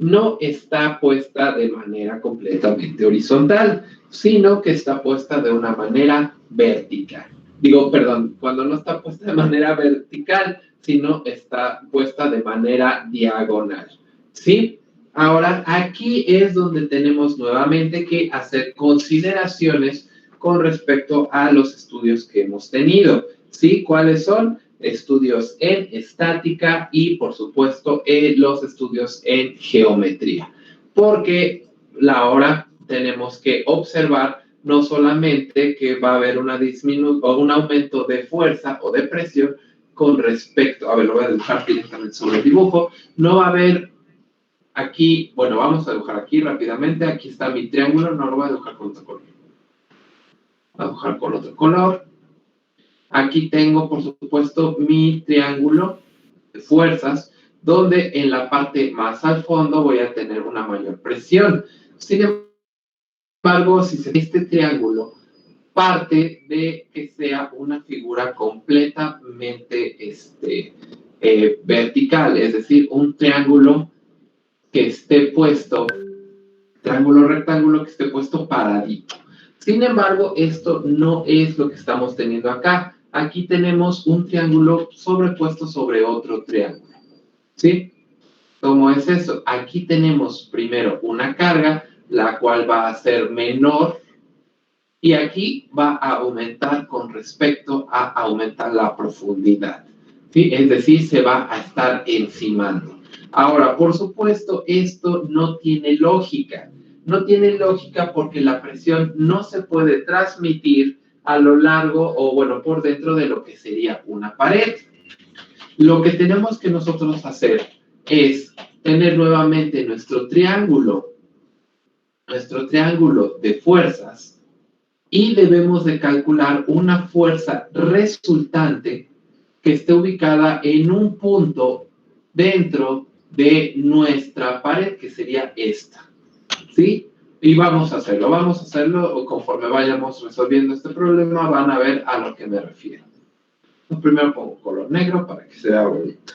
no está puesta de manera completamente horizontal, sino que está puesta de una manera vertical. Digo, perdón, cuando no está puesta de manera vertical, sino está puesta de manera diagonal, ¿sí? Ahora, aquí es donde tenemos nuevamente que hacer consideraciones con respecto a los estudios que hemos tenido, ¿sí? ¿Cuáles son? Estudios en estática y, por supuesto, los estudios en geometría. Porque ahora tenemos que observar no solamente que va a haber una disminución o un aumento de fuerza o de presión con respecto, a ver, lo voy a dibujar directamente sobre el dibujo, no va a haber aquí, bueno, vamos a dibujar aquí rápidamente, aquí está mi triángulo, no lo voy a dibujar con otro color. Voy a dibujar con otro color. Aquí tengo, por supuesto, mi triángulo de fuerzas, donde en la parte más al fondo voy a tener una mayor presión. Sin embargo, si se este triángulo parte de que sea una figura completamente vertical, es decir, un triángulo que esté puesto, triángulo rectángulo que esté puesto paradito. Sin embargo, esto no es lo que estamos teniendo acá. Aquí tenemos un triángulo sobrepuesto sobre otro triángulo, ¿sí? ¿Cómo es eso? Aquí tenemos primero una carga, la cual va a ser menor, y aquí va a aumentar con respecto a aumentar la profundidad, ¿sí? Es decir, se va a estar encimando. Ahora, por supuesto, esto no tiene lógica. No tiene lógica porque la presión no se puede transmitir a lo largo o, bueno, por dentro de lo que sería una pared. Lo que tenemos que nosotros hacer es tener nuevamente nuestro triángulo de fuerzas, y debemos de calcular una fuerza resultante que esté ubicada en un punto dentro de nuestra pared, que sería esta, ¿sí? Y vamos a hacerlo conforme vayamos resolviendo este problema, van a ver a lo que me refiero. Primero pongo color negro para que se vea bonito.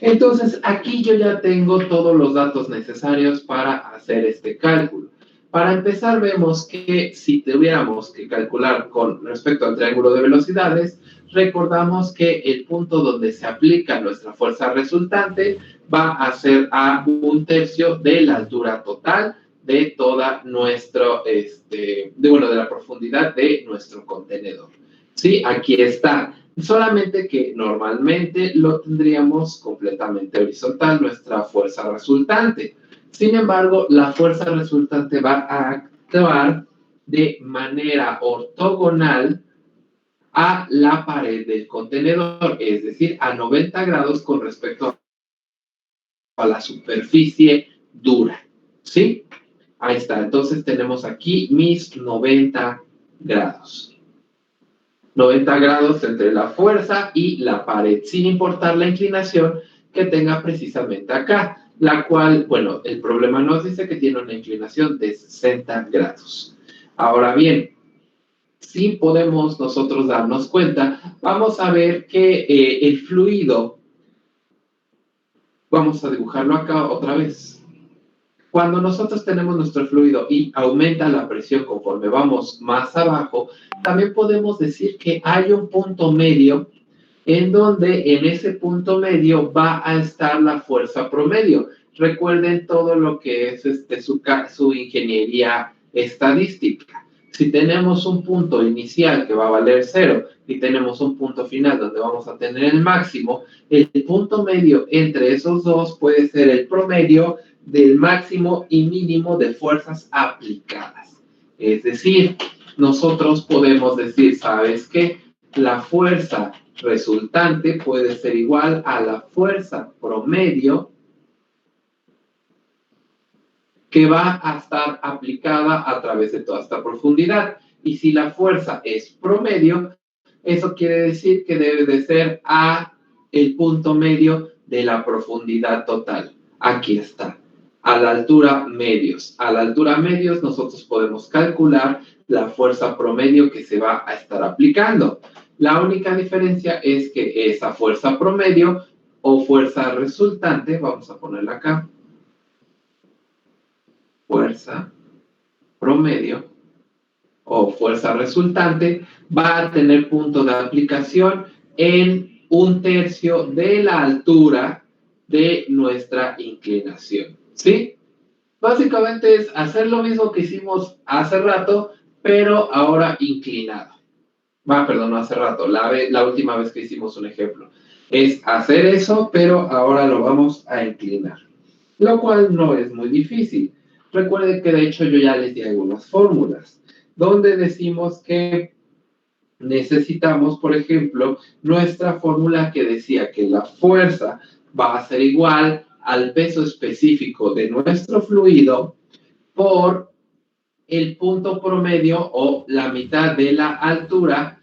Entonces, aquí yo ya tengo todos los datos necesarios para hacer este cálculo. Para empezar, vemos que si tuviéramos que calcular con respecto al triángulo de velocidades, recordamos que el punto donde se aplica nuestra fuerza resultante va a ser a 1/3 de la altura total de toda nuestro, de la profundidad de nuestro contenedor. Sí, aquí está. Solamente que normalmente lo tendríamos completamente horizontal, nuestra fuerza resultante. Sin embargo, la fuerza resultante va a actuar de manera ortogonal a la pared del contenedor, es decir, a 90 grados con respecto a la superficie dura, ¿sí? Ahí está, entonces tenemos aquí mis 90 grados. 90 grados entre la fuerza y la pared, sin importar la inclinación que tenga precisamente acá, la cual, bueno, el problema nos dice que tiene una inclinación de 60 grados. Ahora bien, si podemos nosotros darnos cuenta, vamos a ver que el fluido, vamos a dibujarlo acá otra vez. Cuando nosotros tenemos nuestro fluido y aumenta la presión conforme vamos más abajo, también podemos decir que hay un punto medio en donde en ese punto medio va a estar la fuerza promedio. Recuerden todo lo que es su ingeniería estadística. Si tenemos un punto inicial que va a valer 0 y tenemos un punto final donde vamos a tener el máximo, el punto medio entre esos dos puede ser el promedio del máximo y mínimo de fuerzas aplicadas. Es decir, nosotros podemos decir, ¿sabes qué? La fuerza resultante puede ser igual a la fuerza promedio que va a estar aplicada a través de toda esta profundidad. Y si la fuerza es promedio, eso quiere decir que debe de ser a el punto medio de la profundidad total. Aquí está. A la altura medios. A la altura medios nosotros podemos calcular la fuerza promedio que se va a estar aplicando. La única diferencia es que esa fuerza promedio o fuerza resultante, vamos a ponerla acá, fuerza promedio o fuerza resultante va a tener punto de aplicación en 1/3 de la altura de nuestra inclinación, ¿sí? Básicamente es hacer lo mismo que hicimos hace rato, pero ahora inclinado. Perdón, no hace rato, la última vez que hicimos un ejemplo. Es hacer eso, pero ahora lo vamos a inclinar, lo cual no es muy difícil. Recuerden que de hecho yo ya les di algunas fórmulas, donde decimos que necesitamos, por ejemplo, nuestra fórmula que decía que la fuerza va a ser igual al peso específico de nuestro fluido por el punto promedio o la mitad de la altura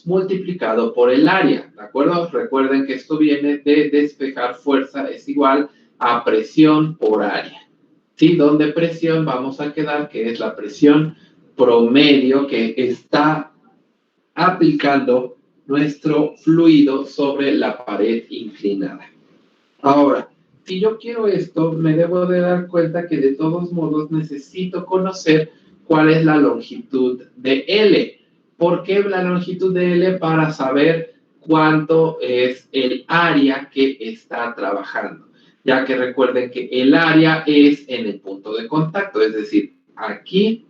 multiplicado por el área, ¿de acuerdo? Recuerden que esto viene de despejar fuerza es igual a presión por área, ¿sí? Donde presión vamos a quedar que es la presión promedio que está aplicando nuestro fluido sobre la pared inclinada. Ahora, si yo quiero esto, me debo de dar cuenta que de todos modos necesito conocer cuál es la longitud de L. ¿Por qué la longitud de L? Para saber cuánto es el área que está trabajando. Ya que recuerden que el área es en el punto de contacto, es decir, aquí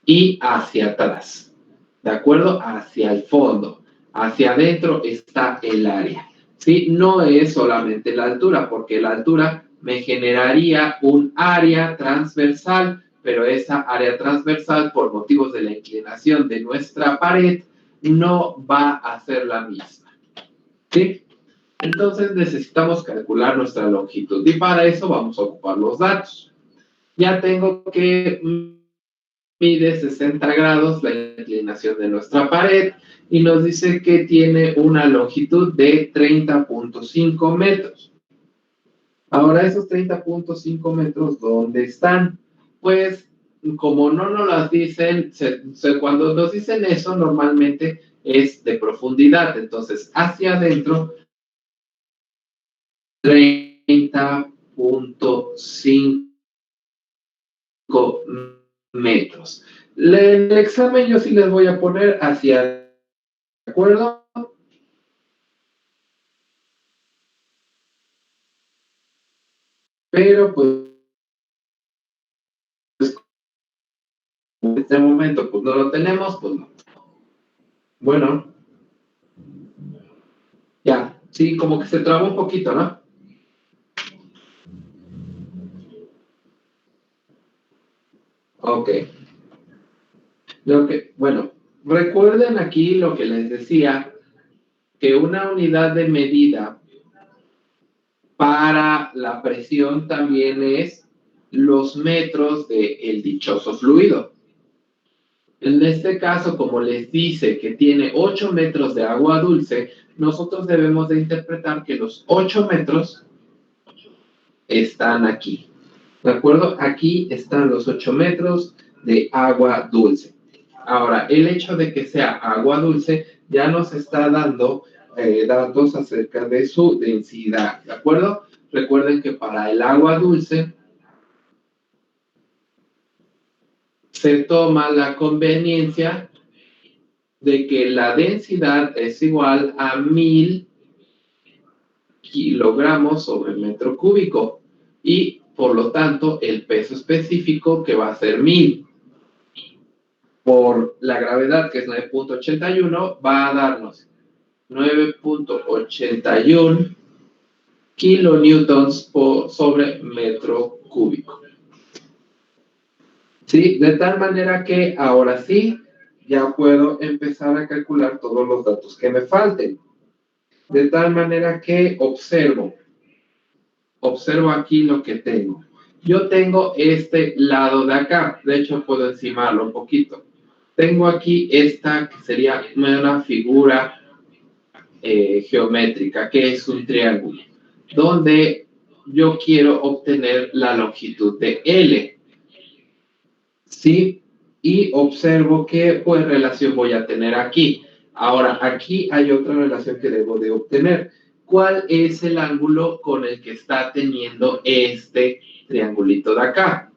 y hacia atrás. ¿De acuerdo? Hacia el fondo. Hacia adentro está el área. ¿Sí? No es solamente la altura, porque la altura me generaría un área transversal, pero esa área transversal, por motivos de la inclinación de nuestra pared, no va a ser la misma. ¿Sí? Entonces necesitamos calcular nuestra longitud y para eso vamos a ocupar los datos. Ya tengo que mide 60 grados la inclinación de nuestra pared y nos dice que tiene una longitud de 30.5 metros. Ahora, esos 30.5 metros, ¿dónde están? Pues, como no nos las dicen, cuando nos dicen eso, normalmente es de profundidad. Entonces, hacia adentro, 30.5 metros. En el examen yo sí les voy a poner hacia, ¿de acuerdo? Pero pues en este momento pues no lo tenemos, pues no. Bueno, ya, sí, como que se traba un poquito, ¿no? Ok. Bueno, recuerden aquí lo que les decía, que una unidad de medida para la presión también es los metros del dichoso fluido. En este caso, como les dice que tiene 8 metros de agua dulce, nosotros debemos de interpretar que los 8 metros están aquí. ¿De acuerdo? Aquí están los 8 metros de agua dulce. Ahora, el hecho de que sea agua dulce ya nos está dando datos acerca de su densidad. ¿De acuerdo? Recuerden que para el agua dulce se toma la conveniencia de que la densidad es igual a 1000 kilogramos sobre metro cúbico y por lo tanto el peso específico que va a ser 1000 por la gravedad que es 9.81 va a darnos 9.81 kilonewtons sobre metro cúbico. ¿Sí? De tal manera que ahora sí ya puedo empezar a calcular todos los datos que me falten. De tal manera que observo aquí lo que tengo. Yo tengo este lado de acá, de hecho puedo encimarlo un poquito. Tengo aquí esta que sería una figura geométrica, que es un triángulo, donde yo quiero obtener la longitud de L. ¿Sí? Y observo qué pues, relación voy a tener aquí. Ahora, aquí hay otra relación que debo de obtener. ¿Cuál es el ángulo con el que está teniendo este triangulito de acá?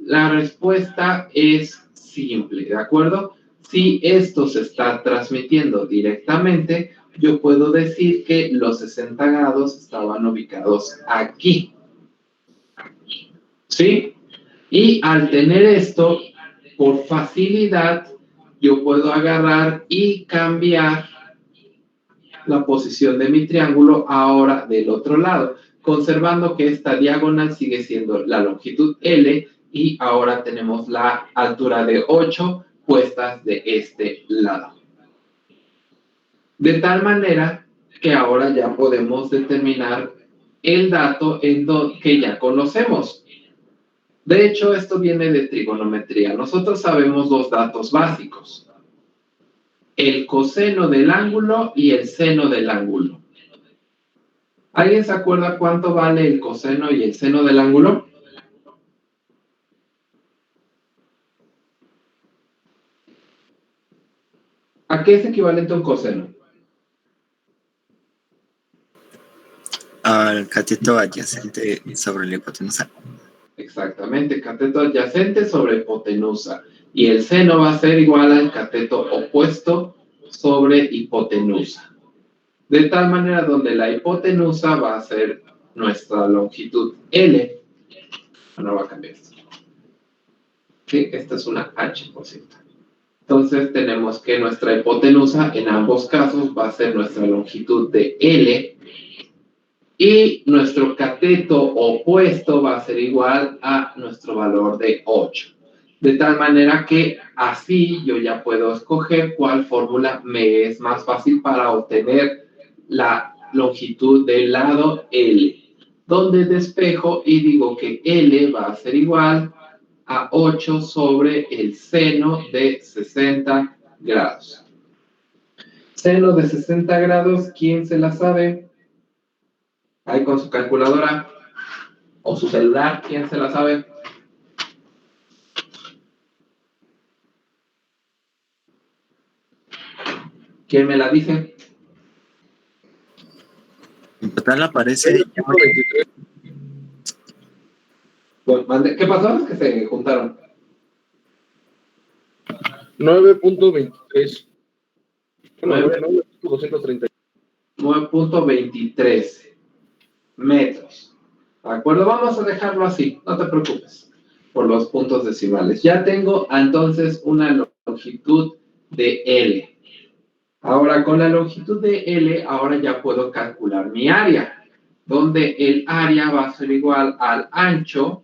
La respuesta es simple, ¿de acuerdo? Si esto se está transmitiendo directamente, yo puedo decir que los 60 grados estaban ubicados aquí. ¿Sí? Y al tener esto, por facilidad, yo puedo agarrar y cambiar la posición de mi triángulo ahora del otro lado, conservando que esta diagonal sigue siendo la longitud L y ahora tenemos la altura de 8 puestas de este lado. De tal manera que ahora ya podemos determinar el dato que ya conocemos. De hecho, esto viene de trigonometría. Nosotros sabemos dos datos básicos: el coseno del ángulo y el seno del ángulo. ¿Alguien se acuerda cuánto vale el coseno y el seno del ángulo? ¿A qué es equivalente un coseno? Al cateto adyacente sobre la hipotenusa. Exactamente, cateto adyacente sobre hipotenusa. Y el seno va a ser igual al cateto opuesto sobre hipotenusa. De tal manera donde la hipotenusa va a ser nuestra longitud L. No va a cambiar esto. Sí, esta es una H, por cierto. Entonces tenemos que nuestra hipotenusa en ambos casos va a ser nuestra longitud de L y nuestro cateto opuesto va a ser igual a nuestro valor de 8. De tal manera que así yo ya puedo escoger cuál fórmula me es más fácil para obtener la longitud del lado L, donde despejo y digo que L va a ser igual a 8 sobre el seno de 60 grados. Seno de 60 grados, ¿quién se la sabe? Ahí con su calculadora o su celular, ¿quién se la sabe? ¿Quién me la dice? En total aparece... ¿Qué pasó? Es que se juntaron. 9.23. 9.230. 9.23 metros. ¿De acuerdo? Vamos a dejarlo así, no te preocupes por los puntos decimales. Ya tengo entonces una longitud de L. Ahora, con la longitud de L, ahora ya puedo calcular mi área, donde el área va a ser igual al ancho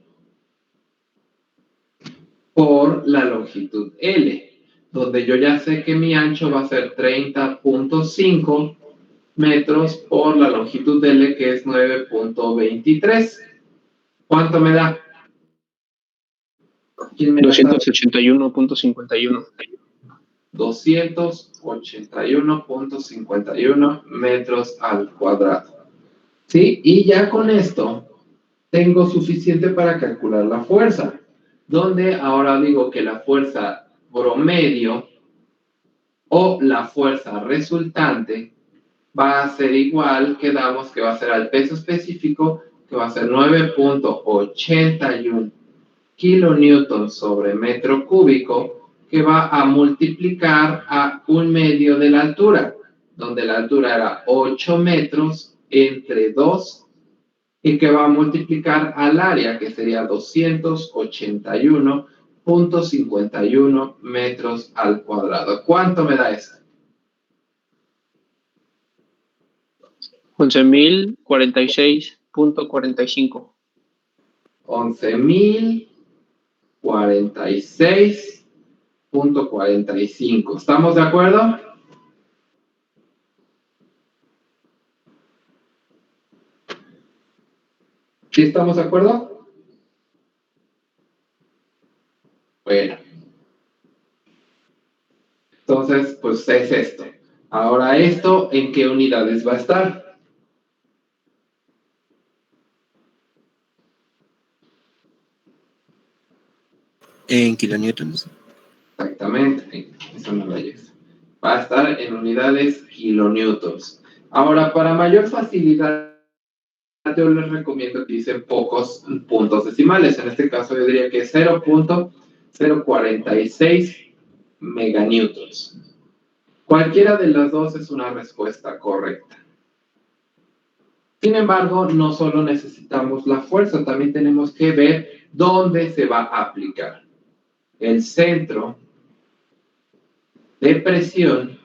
por la longitud L, donde yo ya sé que mi ancho va a ser 30.5 metros por la longitud de L, que es 9.23. ¿Cuánto me da? 281.51. 281.51 metros al cuadrado. ¿Sí? Y ya con esto tengo suficiente para calcular la fuerza, donde ahora digo que la fuerza promedio o la fuerza resultante va a ser igual, quedamos que va a ser al peso específico, que va a ser 9.81 kilonewtons sobre metro cúbico, que va a multiplicar a 1/2 de la altura, donde la altura era 8 metros entre 2, y que va a multiplicar al área, que sería 281.51 metros al cuadrado. ¿Cuánto me da eso? 11.046.45. 11.046.45. ¿Estamos de acuerdo? ¿Sí estamos de acuerdo? Bueno. Entonces, pues es esto. Ahora esto, ¿en qué unidades va a estar? En kilonewtons. Exactamente. Esa no la lleva. Va a estar en unidades kilonewtons. Ahora, para mayor facilidad yo les recomiendo que utilicen pocos puntos decimales. En este caso yo diría que 0.046 meganewtons. Cualquiera de las dos es una respuesta correcta. Sin embargo, no solo necesitamos la fuerza, también tenemos que ver dónde se va a aplicar. El centro de presión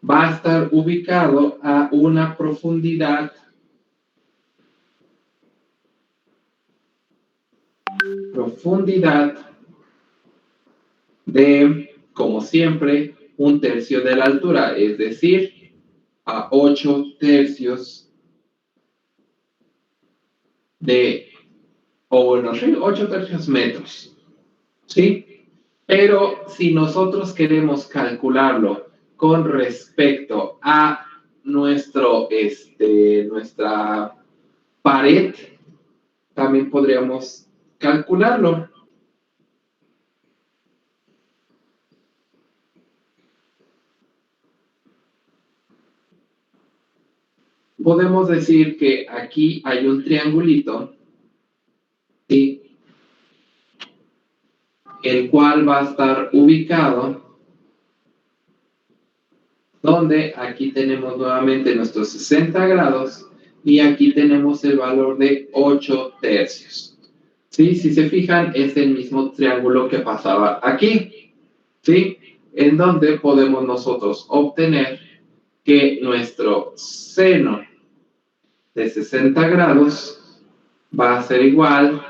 va a estar ubicado a una profundidad de, como siempre, 1/3 de la altura, es decir, a 8 tercios sí, 8 tercios metros, ¿sí? Pero si nosotros queremos calcularlo con respecto a nuestra pared, también podríamos calcularlo. Podemos decir que aquí hay un triangulito, ¿sí? El cual va a estar ubicado donde aquí tenemos nuevamente nuestros 60 grados y aquí tenemos el valor de 8 tercios. ¿Sí? Si se fijan, es el mismo triángulo que pasaba aquí, ¿sí? En donde podemos nosotros obtener que nuestro seno de 60 grados va a ser igual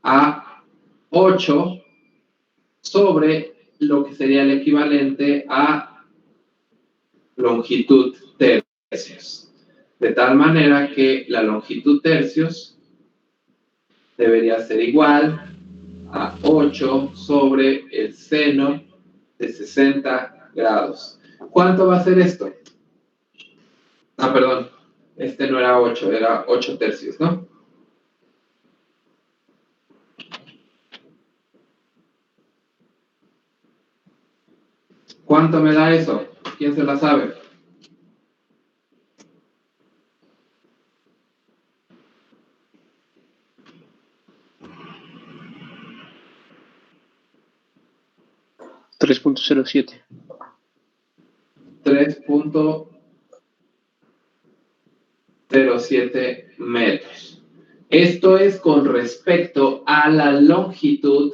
a 8 sobre lo que sería el equivalente a longitud tercios. De tal manera que la longitud tercios debería ser igual a 8 sobre el seno de 60 grados. ¿Cuánto va a ser esto? Perdón, este no era 8, era 8 tercios, ¿no? ¿Cuánto me da eso? ¿Quién se la sabe? $3.07. 3.07 metros. Esto es con respecto a la longitud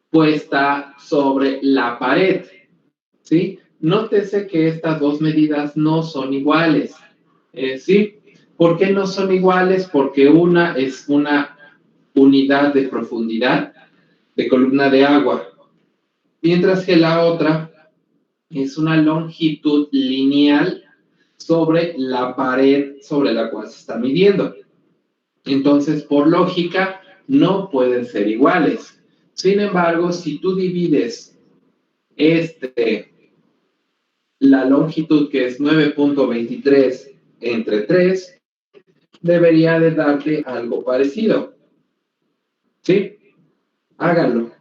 puesta sobre la pared, ¿sí? Nótese que estas dos medidas no son iguales, ¿sí? ¿Por qué no son iguales? Porque una es una unidad de profundidad de columna de agua, mientras que la otra es una longitud lineal sobre la pared sobre la cual se está midiendo. Entonces, por lógica, no pueden ser iguales. Sin embargo, si tú divides la longitud, que es 9.23 entre 3, debería de darte algo parecido. ¿Sí? Háganlo.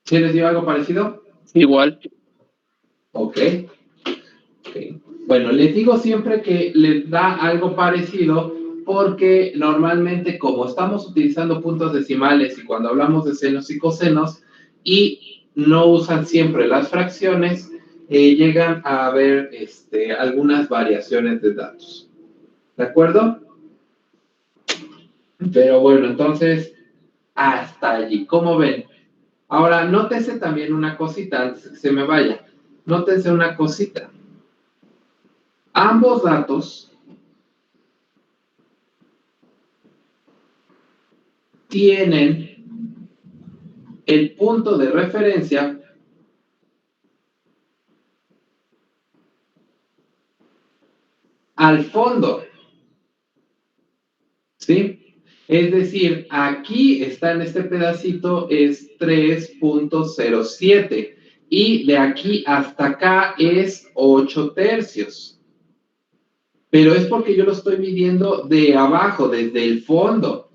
¿Sí les dio algo parecido? Igual. Ok. Bueno, les digo siempre que les da algo parecido porque normalmente como estamos utilizando puntos decimales y cuando hablamos de senos y cosenos y no usan siempre las fracciones, llegan a haber algunas variaciones de datos. ¿De acuerdo? Pero bueno, entonces, hasta allí. ¿Cómo ven? Ahora, nótense también una cosita antes de que se me vaya. Nótense una cosita. Ambos datos tienen el punto de referencia al fondo, ¿sí? Es decir, aquí está en este pedacito es 3.07 y de aquí hasta acá es 8 tercios. Pero es porque yo lo estoy midiendo de abajo, desde el fondo.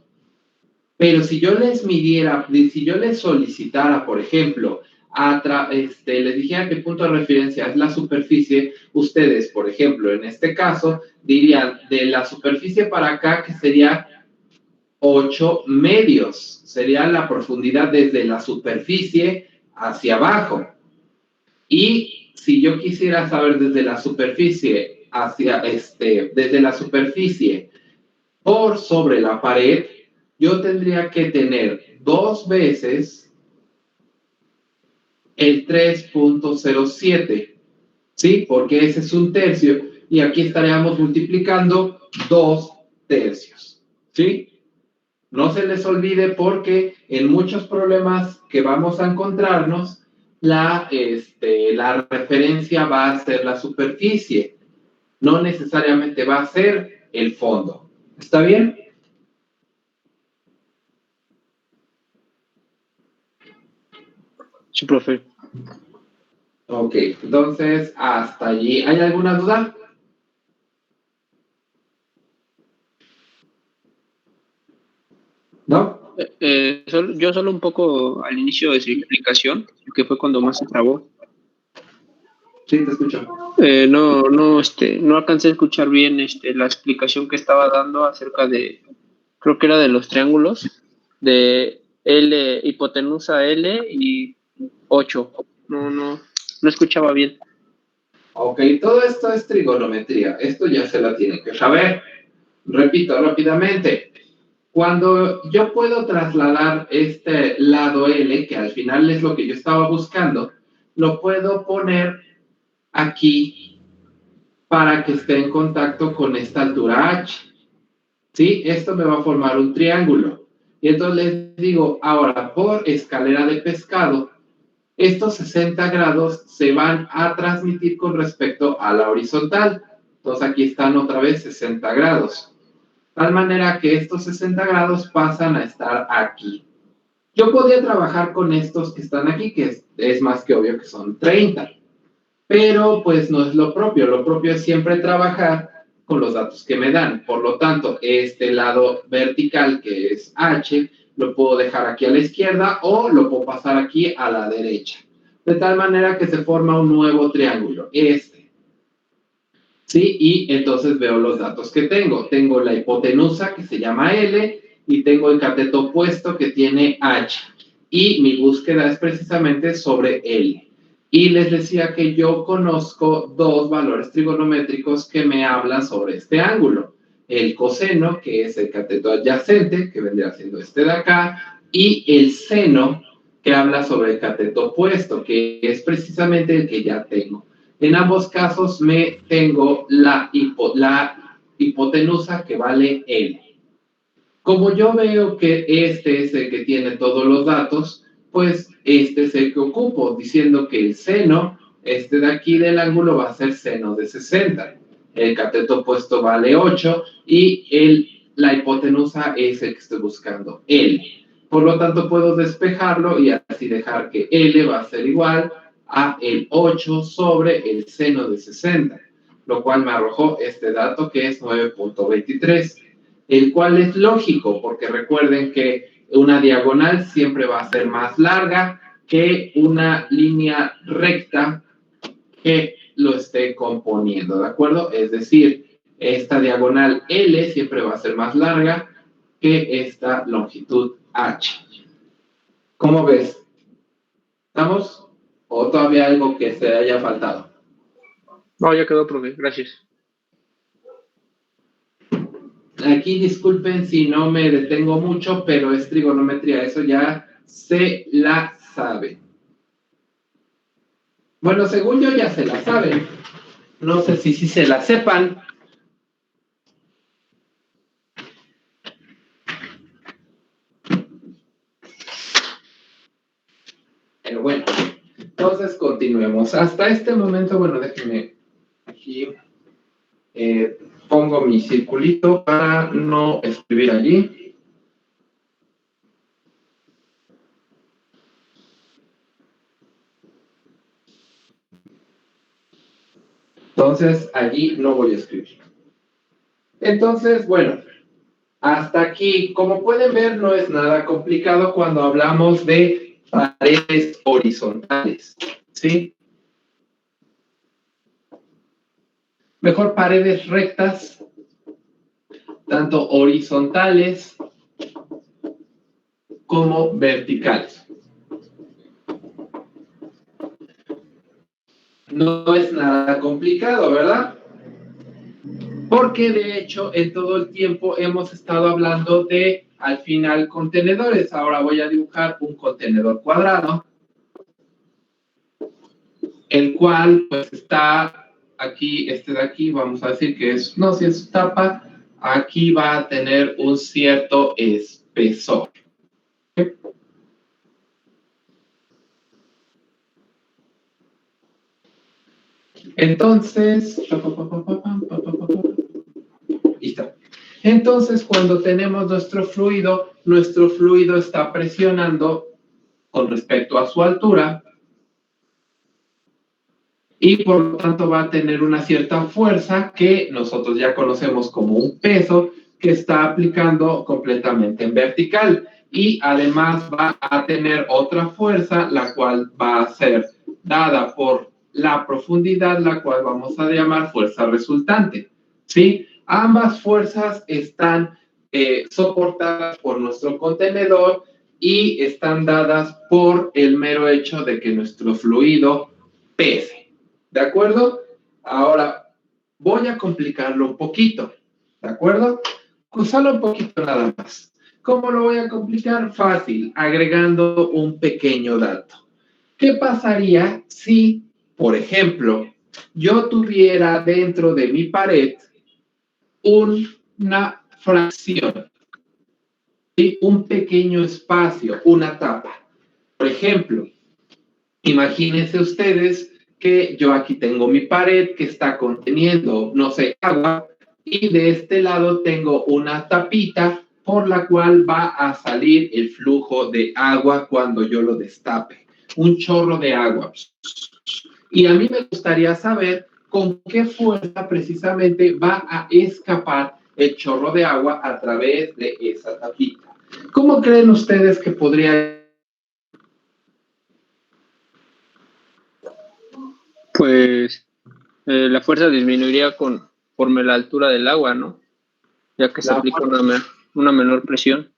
Pero si yo les midiera, si yo les solicitara, por ejemplo, les dijera que el punto de referencia es la superficie, ustedes, por ejemplo, en este caso, dirían de la superficie para acá, que sería 8 medios, sería la profundidad desde la superficie hacia abajo. Y si yo quisiera saber desde la superficie desde la superficie por sobre la pared, yo tendría que tener 2 veces el 3.07, ¿sí? Porque ese es 1/3 y aquí estaríamos multiplicando 2 tercios, ¿sí? No se les olvide porque en muchos problemas que vamos a encontrarnos, la referencia va a ser la superficie, no necesariamente va a ser el fondo. ¿Está bien? Sí, profe. Ok, entonces hasta allí. ¿Hay alguna duda? ¿No? Yo solo un poco al inicio de su explicación, que fue cuando más se trabó. Sí, te escucho. No alcancé a escuchar bien la explicación que estaba dando acerca de, creo que era de los triángulos, de L, hipotenusa L y 8. No escuchaba bien. Ok, todo esto es trigonometría. Esto ya se la tienen que saber. Repito rápidamente. Cuando yo puedo trasladar este lado L, que al final es lo que yo estaba buscando, lo puedo poner aquí para que esté en contacto con esta altura H. ¿Sí? Esto me va a formar un triángulo. Y entonces les digo, ahora por escalera de pescado, estos 60 grados se van a transmitir con respecto a la horizontal. Entonces aquí están otra vez 60 grados. De tal manera que estos 60 grados pasan a estar aquí. Yo podría trabajar con estos que están aquí, que es más que obvio que son 30. Pero pues no es lo propio es siempre trabajar con los datos que me dan. Por lo tanto, este lado vertical que es H, lo puedo dejar aquí a la izquierda o lo puedo pasar aquí a la derecha. De tal manera que se forma un nuevo triángulo, ¿Sí? Y entonces veo los datos que tengo. Tengo la hipotenusa que se llama L y tengo el cateto opuesto que tiene H. Y mi búsqueda es precisamente sobre L. Y les decía que yo conozco 2 valores trigonométricos que me hablan sobre este ángulo. El coseno, que es el cateto adyacente, que vendría siendo este de acá, y el seno, que habla sobre el cateto opuesto, que es precisamente el que ya tengo. En ambos casos me tengo la hipotenusa que vale L. Como yo veo que este es el que tiene todos los datos, pues este es el que ocupo, diciendo que el seno, de aquí del ángulo va a ser seno de 60. El cateto opuesto vale 8 y la hipotenusa es el que estoy buscando, L. Por lo tanto, puedo despejarlo y así dejar que L va a ser igual a el 8 sobre el seno de 60, lo cual me arrojó este dato que es 9.23. El cual es lógico, porque recuerden que una diagonal siempre va a ser más larga que una línea recta que lo esté componiendo, ¿de acuerdo? Es decir, esta diagonal L siempre va a ser más larga que esta longitud H. ¿Cómo ves? ¿Estamos? ¿O todavía algo que se haya faltado? No, ya quedó, profe. Gracias. Aquí disculpen si no me detengo mucho, pero es trigonometría, eso ya se la sabe. Bueno, según yo ya se la saben. No sé si se la sepan. Pero bueno, entonces continuemos. Hasta este momento, bueno, déjenme aquí. Pongo mi circulito para no escribir allí. Entonces, allí no voy a escribir. Entonces, bueno, hasta aquí, como pueden ver, no es nada complicado cuando hablamos de paredes horizontales, ¿sí? Mejor paredes rectas, tanto horizontales como verticales. No es nada complicado, ¿verdad? Porque de hecho en todo el tiempo hemos estado hablando de, al final, contenedores. Ahora voy a dibujar un contenedor cuadrado, el cual pues está aquí, este de aquí, vamos a decir que es, no, si es tapa, aquí va a tener un cierto espesor. Entonces, listo. Entonces, cuando tenemos nuestro fluido está presionando con respecto a su altura y por lo tanto va a tener una cierta fuerza que nosotros ya conocemos como un peso que está aplicando completamente en vertical, y además va a tener otra fuerza, la cual va a ser dada por la profundidad, la cual vamos a llamar fuerza resultante, ¿sí? Ambas fuerzas están soportadas por nuestro contenedor y están dadas por el mero hecho de que nuestro fluido pese. ¿De acuerdo? Ahora, voy a complicarlo un poquito. ¿De acuerdo? Solo un poquito nada más. ¿Cómo lo voy a complicar? Fácil, agregando un pequeño dato. ¿Qué pasaría si, por ejemplo, yo tuviera dentro de mi pared una fracción, ¿sí? Un pequeño espacio, una tapa? Por ejemplo, imagínense ustedes que yo aquí tengo mi pared que está conteniendo, no sé, agua, y de este lado tengo una tapita por la cual va a salir el flujo de agua cuando yo lo destape, un chorro de agua. Y a mí me gustaría saber con qué fuerza precisamente va a escapar el chorro de agua a través de esa tapita. ¿Cómo creen ustedes que podría? Pues la fuerza disminuiría conforme la altura del agua, ¿no? Ya que se aplica una menor presión.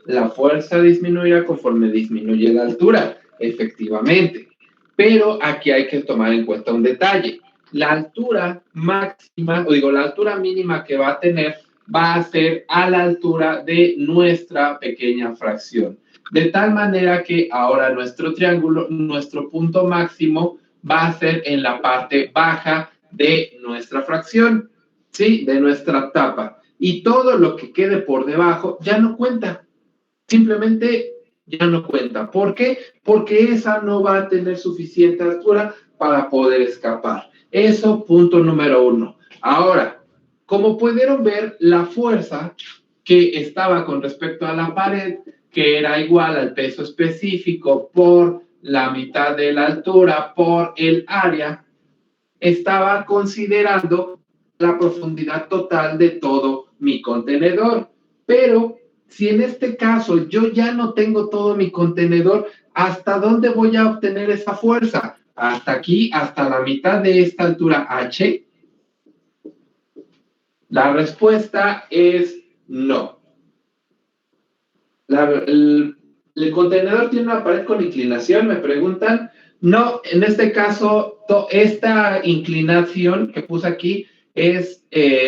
La fuerza disminuirá conforme disminuye la altura, efectivamente. Pero aquí hay que tomar en cuenta un detalle. La altura máxima, la altura mínima que va a tener va a ser a la altura de nuestra pequeña fracción. De tal manera que ahora nuestro triángulo, nuestro punto máximo va a ser en la parte baja de nuestra fracción, ¿sí? De nuestra tapa. Y todo lo que quede por debajo ya no cuenta. Simplemente ya no cuenta. ¿Por qué? Porque esa no va a tener suficiente altura para poder escapar. Eso, punto número 1. Ahora, como pudieron ver, la fuerza que estaba con respecto a la pared, que era igual al peso específico por la mitad de la altura por el área, estaba considerando la profundidad total de todo mi contenedor. Pero si en este caso yo ya no tengo todo mi contenedor, ¿hasta dónde voy a obtener esa fuerza? Hasta aquí, hasta la mitad de esta altura H. La respuesta es no. ¿El contenedor tiene una pared con inclinación? Me preguntan. No, en este caso, esta inclinación que puse aquí es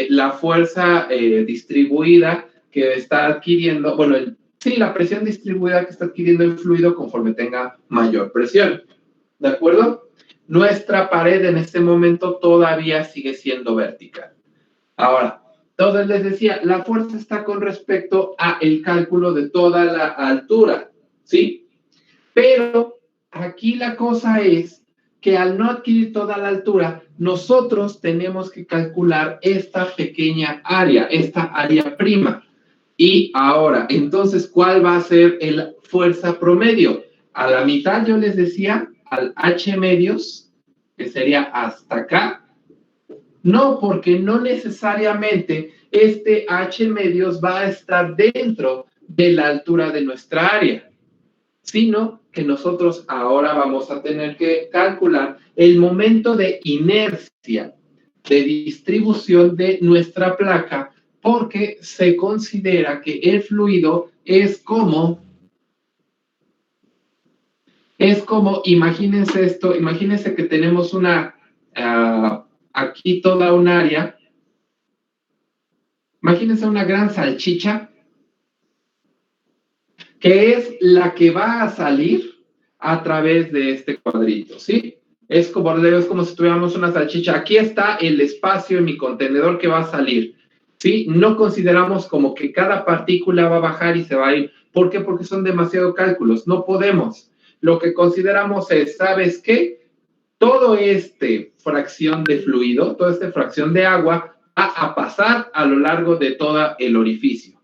la fuerza distribuida que está adquiriendo, la presión distribuida que está adquiriendo el fluido conforme tenga mayor presión. ¿De acuerdo? Nuestra pared en este momento todavía sigue siendo vertical. Ahora, entonces les decía, la fuerza está con respecto a el cálculo de toda la altura, ¿sí? Pero aquí la cosa es que al no adquirir toda la altura, nosotros tenemos que calcular esta pequeña área, esta área prima. Y ahora, entonces, ¿cuál va a ser la fuerza promedio? A la mitad yo les decía, al H medios, que sería hasta acá. No, porque no necesariamente este H medios va a estar dentro de la altura de nuestra área, sino que nosotros ahora vamos a tener que calcular el momento de inercia de distribución de nuestra placa, porque se considera que el fluido es como, imagínense esto, imagínense que tenemos aquí toda un área, imagínense una gran salchicha, que es la que va a salir a través de este cuadrito, ¿sí? Es como si tuviéramos una salchicha. Aquí está el espacio en mi contenedor que va a salir, ¿sí? No consideramos como que cada partícula va a bajar y se va a ir. ¿Por qué? Porque son demasiados cálculos. No podemos. Lo que consideramos es, ¿sabes qué? Todo este fracción de fluido, toda esta fracción de agua va a pasar a lo largo de todo el orificio.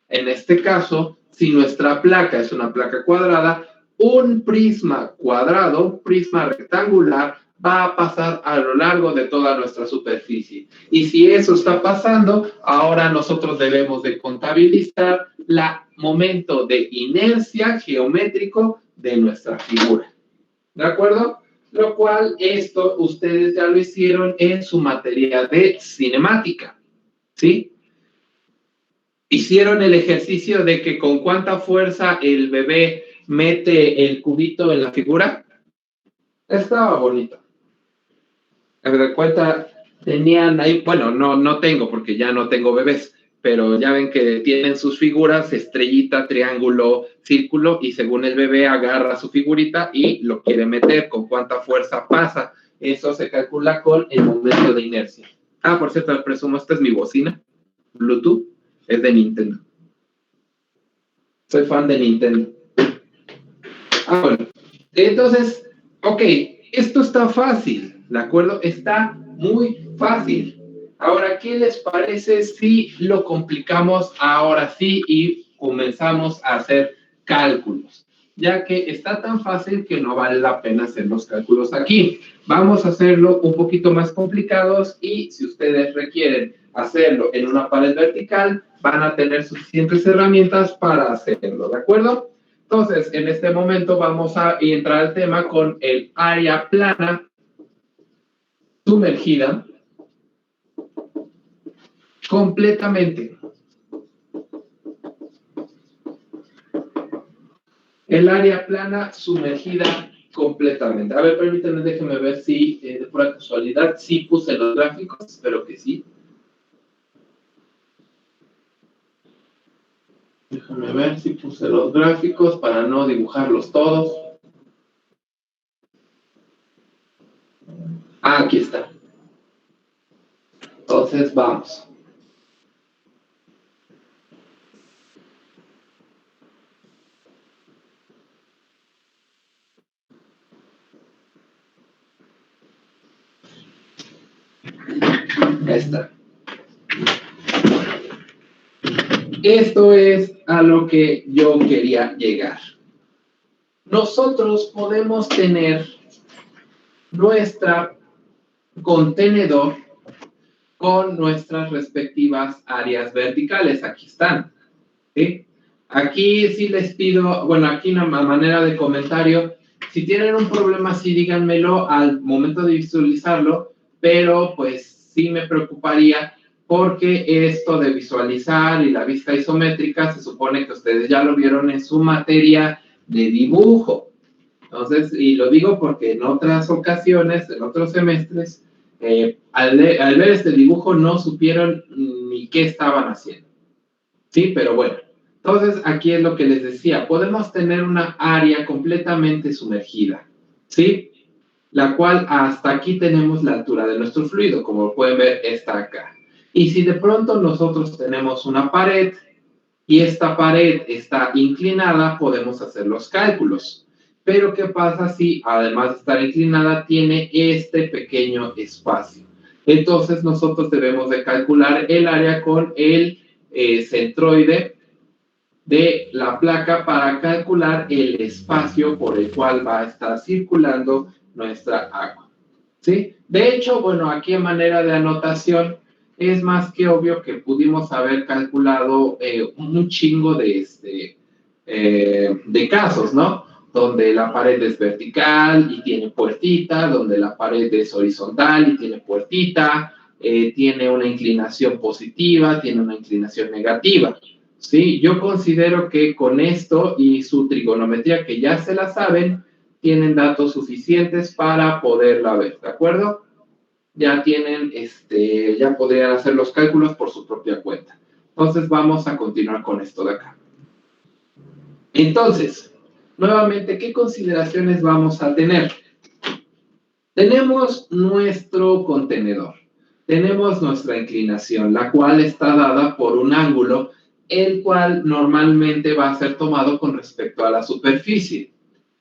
En este caso, si nuestra placa es una placa cuadrada, un prisma cuadrado, un prisma rectangular, va a pasar a lo largo de toda nuestra superficie. Y si eso está pasando, ahora nosotros debemos de contabilizar el momento de inercia geométrico de nuestra figura. ¿De acuerdo? Lo cual, esto ustedes ya lo hicieron en su materia de cinemática, ¿sí? Hicieron el ejercicio de que con cuánta fuerza el bebé mete el cubito en la figura. Estaba bonito. A ver, cuenta, tenían ahí, bueno, no tengo porque ya no tengo bebés, pero ya ven que tienen sus figuras, estrellita, triángulo, círculo, y según el bebé agarra su figurita y lo quiere meter, con cuánta fuerza pasa. Eso se calcula con el momento de inercia. Ah, por cierto, les presumo, esta es mi bocina, Bluetooth, es de Nintendo. Soy fan de Nintendo. Ah, bueno. Entonces, ok, esto está fácil, ¿de acuerdo? Está muy fácil. Ahora, ¿qué les parece si lo complicamos ahora sí y comenzamos a hacer cálculos? Ya que está tan fácil que no vale la pena hacer los cálculos aquí. Vamos a hacerlo un poquito más complicados y si ustedes requieren hacerlo en una pared vertical, van a tener suficientes herramientas para hacerlo, ¿de acuerdo? Entonces, en este momento vamos a entrar al tema con el área plana sumergida completamente. El área plana sumergida completamente. A ver, permítanme, déjenme ver si de pura casualidad sí puse los gráficos, espero que sí. Déjenme ver si puse los gráficos para no dibujarlos todos. Ah, aquí está. Entonces, vamos. Ahí está. Esto es a lo que yo quería llegar. Nosotros podemos tener nuestro contenedor con nuestras respectivas áreas verticales. Aquí están, ¿sí? Aquí sí les pido, bueno, aquí una manera de comentario, si tienen un problema, sí díganmelo al momento de visualizarlo, pero pues sí me preocuparía porque esto de visualizar y la vista isométrica se supone que ustedes ya lo vieron en su materia de dibujo. Entonces, y lo digo porque en otras ocasiones, en otros semestres, al ver este dibujo no supieron ni qué estaban haciendo. Sí, pero bueno. Entonces, aquí es lo que les decía. Podemos tener una área completamente sumergida, ¿sí? La cual hasta aquí tenemos la altura de nuestro fluido, como pueden ver, está acá. Y si de pronto nosotros tenemos una pared y esta pared está inclinada, podemos hacer los cálculos. Pero, ¿qué pasa si, además de estar inclinada, tiene este pequeño espacio? Entonces, nosotros debemos de calcular el área con el centroide de la placa para calcular el espacio por el cual va a estar circulando nuestra agua, ¿sí? De hecho, bueno, aquí en manera de anotación, es más que obvio que pudimos haber calculado un chingo de casos, ¿no? donde la pared es vertical y tiene puertita, donde la pared es horizontal y tiene puertita, tiene una inclinación positiva, tiene una inclinación negativa. ¿Sí? Yo considero que con esto y su trigonometría, que ya se la saben, tienen datos suficientes para poderla ver, ¿de acuerdo? Ya tienen, ya podrían hacer los cálculos por su propia cuenta. Entonces, vamos a continuar con esto de acá. Entonces, nuevamente, ¿qué consideraciones vamos a tener? Tenemos nuestro contenedor. Tenemos nuestra inclinación, la cual está dada por un ángulo, el cual normalmente va a ser tomado con respecto a la superficie.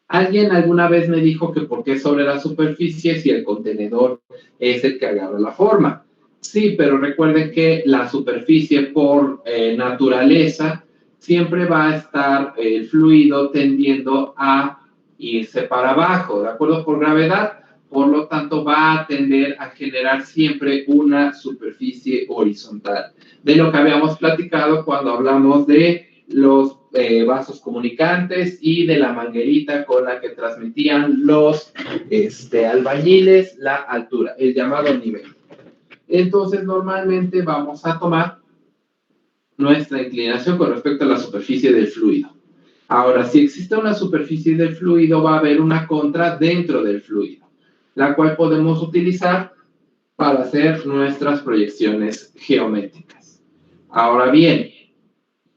Alguien alguna vez me dijo que por qué sobre la superficie si el contenedor es el que agarra la forma. Sí, pero recuerden que la superficie por naturaleza siempre va a estar el fluido tendiendo a irse para abajo, ¿de acuerdo? Por gravedad. Por lo tanto, va a tender a generar siempre una superficie horizontal. De lo que habíamos platicado cuando hablamos de los vasos comunicantes y de la manguerita con la que transmitían los albañiles la altura, el llamado nivel. Entonces, normalmente vamos a tomar nuestra inclinación con respecto a la superficie del fluido. Ahora, si existe una superficie del fluido, va a haber una contra dentro del fluido, la cual podemos utilizar para hacer nuestras proyecciones geométricas. Ahora bien,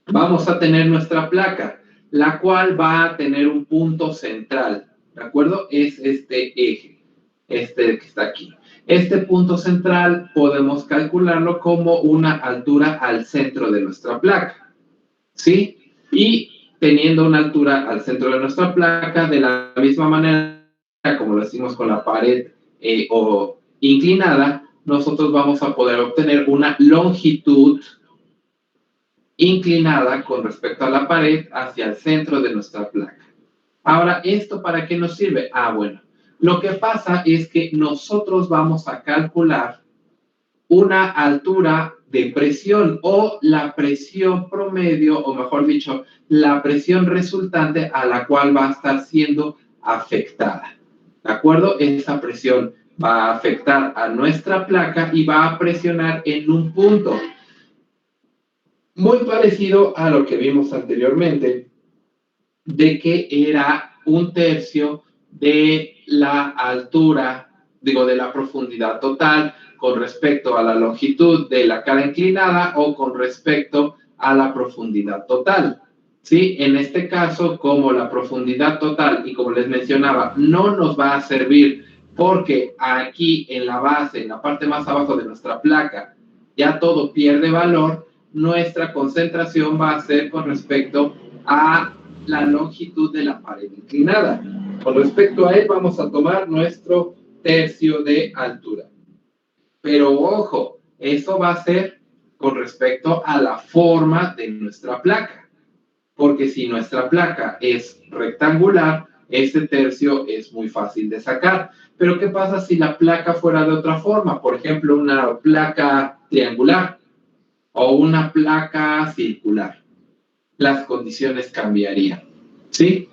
vamos a tener nuestra placa, la cual va a tener un punto central, ¿de acuerdo? Es este eje, que está aquí. Este punto central podemos calcularlo como una altura al centro de nuestra placa, ¿sí? Y teniendo una altura al centro de nuestra placa, de la misma manera como lo decimos con la pared o inclinada, nosotros vamos a poder obtener una longitud inclinada con respecto a la pared hacia el centro de nuestra placa. Ahora, ¿esto para qué nos sirve? Bueno, lo que pasa es que nosotros vamos a calcular una altura de presión o la presión promedio, o mejor dicho, la presión resultante a la cual va a estar siendo afectada. ¿De acuerdo? Esa presión va a afectar a nuestra placa y va a presionar en un punto. Muy parecido a lo que vimos anteriormente, de que era 1/3 de la altura, de la profundidad total con respecto a la longitud de la cara inclinada o con respecto a la profundidad total. ¿Sí? En este caso, como la profundidad total, y como les mencionaba, no nos va a servir porque aquí en la base, en la parte más abajo de nuestra placa, ya todo pierde valor, nuestra concentración va a ser con respecto a la longitud de la pared inclinada. Con respecto a él, vamos a tomar nuestro tercio de altura. Pero ojo, eso va a ser con respecto a la forma de nuestra placa. Porque si nuestra placa es rectangular, ese tercio es muy fácil de sacar. Pero ¿qué pasa si la placa fuera de otra forma? Por ejemplo, una placa triangular o una placa circular. Las condiciones cambiarían, ¿sí?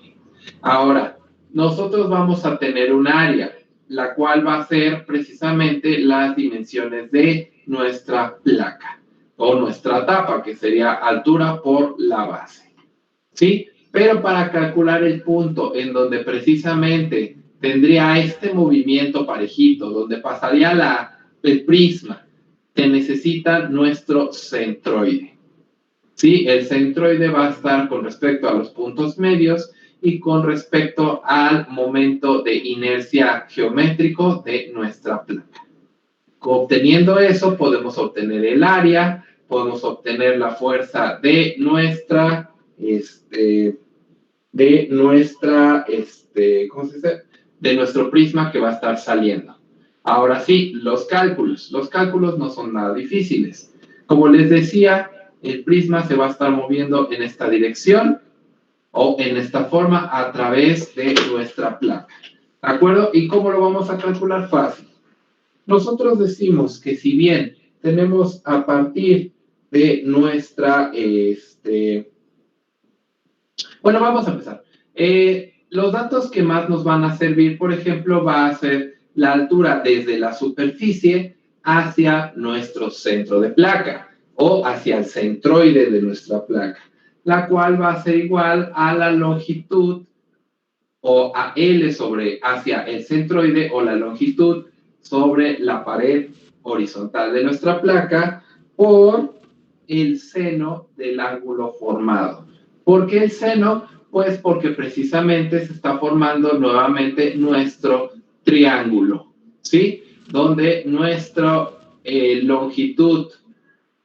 Ahora, nosotros vamos a tener un área, la cual va a ser precisamente las dimensiones de nuestra placa o nuestra tapa, que sería altura por la base, ¿sí? Pero para calcular el punto en donde precisamente tendría este movimiento parejito, donde pasaría el prisma, se necesita nuestro centroide. ¿Sí? El centroide va a estar con respecto a los puntos medios y con respecto al momento de inercia geométrico de nuestra placa. Obteniendo eso, podemos obtener el área, podemos obtener la fuerza de nuestra, ¿cómo se dice? De nuestro prisma que va a estar saliendo. Ahora sí, los cálculos no son nada difíciles. Como les decía, el prisma se va a estar moviendo en esta dirección o en esta forma a través de nuestra placa. ¿De acuerdo? ¿Y cómo lo vamos a calcular? Fácil. Nosotros decimos que si bien tenemos a partir de nuestra, bueno, vamos a empezar. los datos que más nos van a servir, por ejemplo, va a ser la altura desde la superficie hacia nuestro centro de placa o hacia el centroide de nuestra placa, la cual va a ser igual a la longitud o a L sobre hacia el centroide o la longitud sobre la pared horizontal de nuestra placa por el seno del ángulo formado. ¿Por qué el seno? Pues porque precisamente se está formando nuevamente nuestro triángulo, ¿sí? Donde nuestra longitud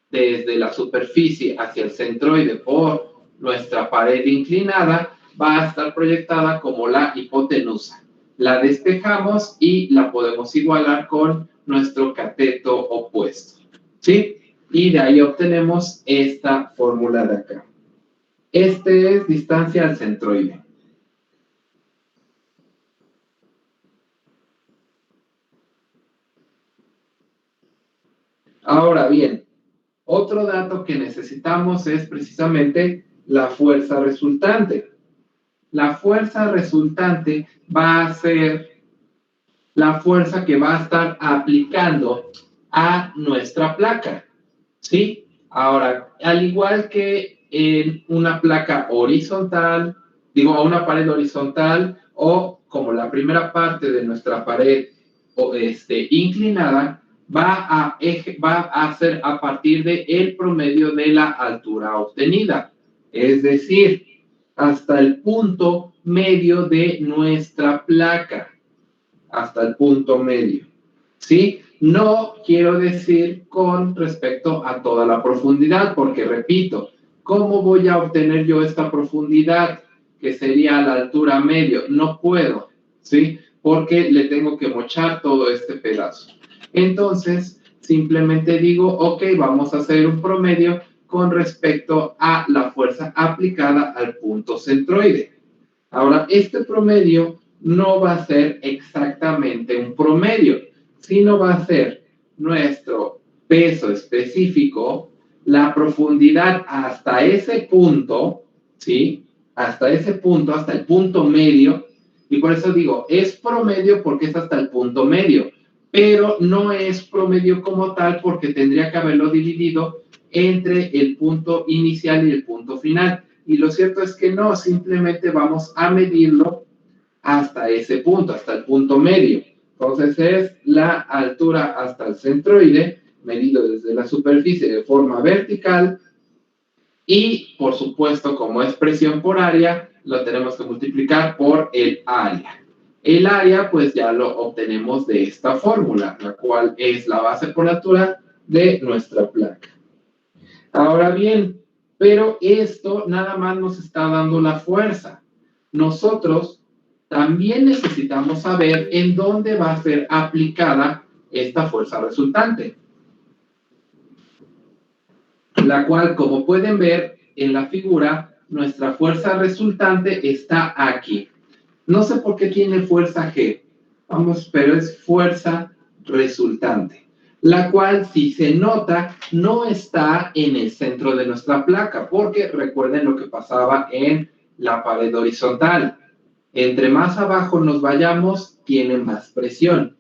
desde la superficie hacia el centroide por nuestra pared inclinada va a estar proyectada como la hipotenusa. La despejamos y la podemos igualar con nuestro cateto opuesto, ¿sí? Y de ahí obtenemos esta fórmula de acá. Este es distancia al centroide. Ahora bien, otro dato que necesitamos es precisamente la fuerza resultante. La fuerza resultante va a ser la fuerza que va a estar aplicando a nuestra placa, ¿sí? Ahora, al igual que en una placa horizontal, a una pared horizontal o como la primera parte de nuestra pared inclinada, va a ser a partir del promedio de la altura obtenida, es decir, hasta el punto medio de nuestra placa, hasta el punto medio, ¿sí? No quiero decir con respecto a toda la profundidad, porque repito, ¿cómo voy a obtener yo esta profundidad que sería la altura medio? No puedo, ¿sí? Porque le tengo que mochar todo este pedazo. Entonces, simplemente digo, ok, vamos a hacer un promedio con respecto a la fuerza aplicada al punto centroide. Ahora, este promedio no va a ser exactamente un promedio, sino va a ser nuestro peso específico, la profundidad hasta ese punto, ¿sí? Hasta ese punto, hasta el punto medio, y por eso digo, es promedio porque es hasta el punto medio, pero no es promedio como tal porque tendría que haberlo dividido entre el punto inicial y el punto final. Y lo cierto es que no, simplemente vamos a medirlo hasta ese punto, hasta el punto medio. Entonces es la altura hasta el centroide, medido desde la superficie de forma vertical, y por supuesto, como es presión por área, lo tenemos que multiplicar por el área. El área, pues ya lo obtenemos de esta fórmula, la cual es la base por altura de nuestra placa. Ahora bien, pero esto nada más nos está dando la fuerza. Nosotros también necesitamos saber en dónde va a ser aplicada esta fuerza resultante, la cual, como pueden ver en la figura, nuestra fuerza resultante está aquí. No sé por qué tiene fuerza G, vamos, pero es fuerza resultante, la cual, si se nota, no está en el centro de nuestra placa, porque recuerden lo que pasaba en la pared horizontal. Entre más abajo nos vayamos, tiene más presión.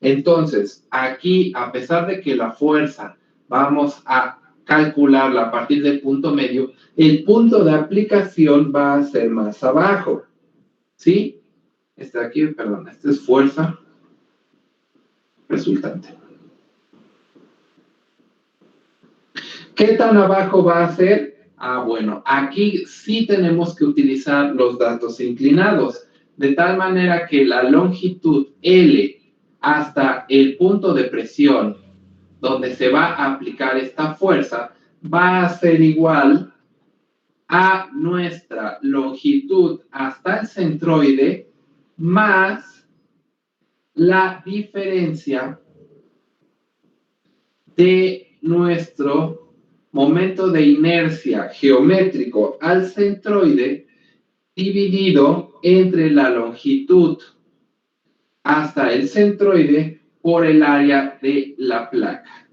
Entonces, aquí, a pesar de que la fuerza vamos a calcularla a partir del punto medio, el punto de aplicación va a ser más abajo, ¿sí? Aquí, perdón, esta es fuerza resultante. ¿Qué tan abajo va a ser? Bueno, aquí sí tenemos que utilizar los datos inclinados, de tal manera que la longitud L hasta el punto de presión donde se va a aplicar esta fuerza va a ser igual a nuestra longitud hasta el centroide más la diferencia de nuestro momento de inercia geométrico al centroide dividido entre la longitud hasta el centroide por el área de la placa.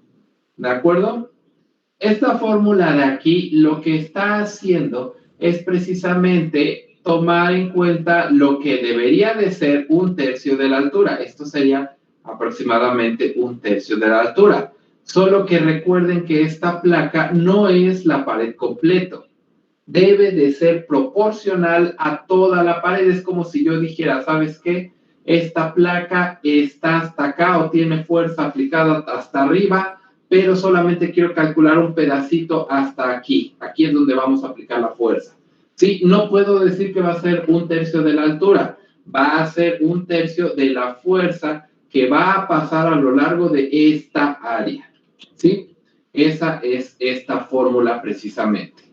¿De acuerdo? Esta fórmula de aquí lo que está haciendo es precisamente tomar en cuenta lo que debería de ser 1/3 de la altura. Esto sería aproximadamente 1/3 de la altura. Solo que recuerden que esta placa no es la pared completo. Debe de ser proporcional a toda la pared. Es como si yo dijera, ¿sabes qué? Esta placa está hasta acá o tiene fuerza aplicada hasta arriba, pero solamente quiero calcular un pedacito hasta aquí. Aquí es donde vamos a aplicar la fuerza. Sí, no puedo decir que va a ser 1/3 de la altura. Va a ser 1/3 de la fuerza que va a pasar a lo largo de esta área. ¿Sí? Esa es esta fórmula precisamente.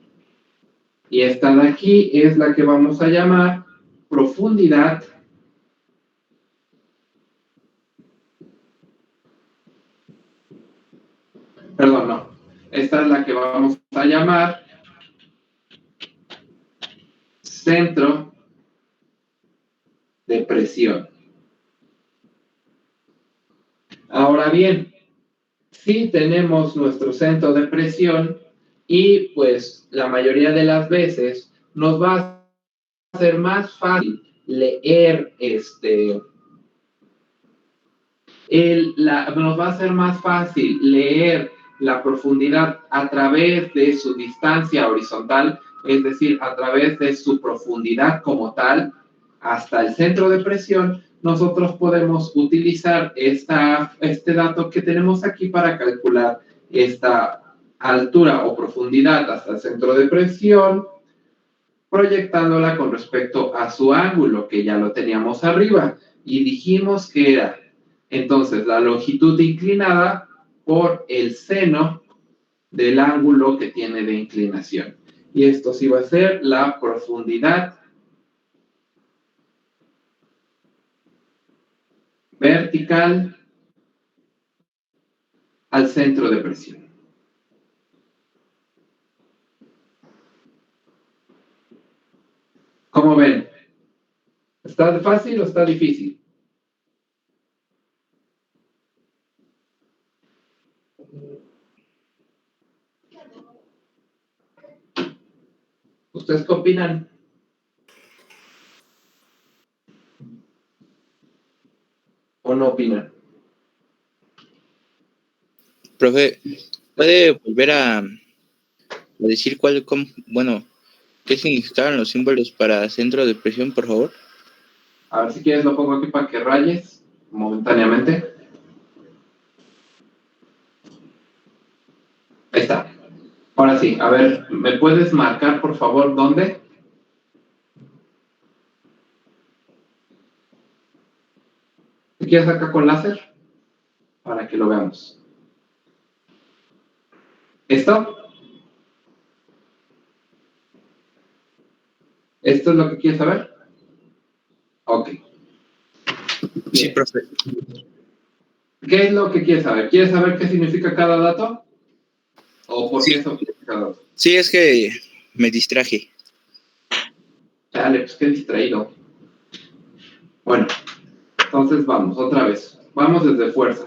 Y esta de aquí es la que vamos a llamar profundidad Perdón, no. Esta es la que vamos a llamar centro de presión. Ahora bien, si tenemos nuestro centro de presión y pues la mayoría de las veces nos va a ser más fácil leer nos va a ser más fácil leer la profundidad a través de su distancia horizontal, es decir, a través de su profundidad como tal, hasta el centro de presión. Nosotros podemos utilizar este dato que tenemos aquí para calcular esta altura o profundidad hasta el centro de presión, proyectándola con respecto a su ángulo, que ya lo teníamos arriba, y dijimos que era entonces la longitud inclinada por el seno del ángulo que tiene de inclinación. Y esto sí va a ser la profundidad vertical al centro de presión. ¿Cómo ven? ¿Está fácil o está difícil? ¿Ustedes qué opinan? ¿O no opinan? Profe, ¿puede volver a decir qué significaban los símbolos para centro de presión, por favor? A ver si quieres lo pongo aquí para que rayes momentáneamente. Ahí está. Ahora sí, a ver, ¿me puedes marcar por favor dónde? ¿Te quieres acá con láser? Para que lo veamos. ¿Esto? ¿Esto es lo que quieres saber? Ok. Sí, profe. ¿Qué es lo que quieres saber? ¿Quieres saber qué significa cada dato? ¿O por qué eso significa cada dato? Sí, es que me distraje. Dale, pues qué distraído. Bueno, entonces vamos, otra vez. Vamos desde fuerza.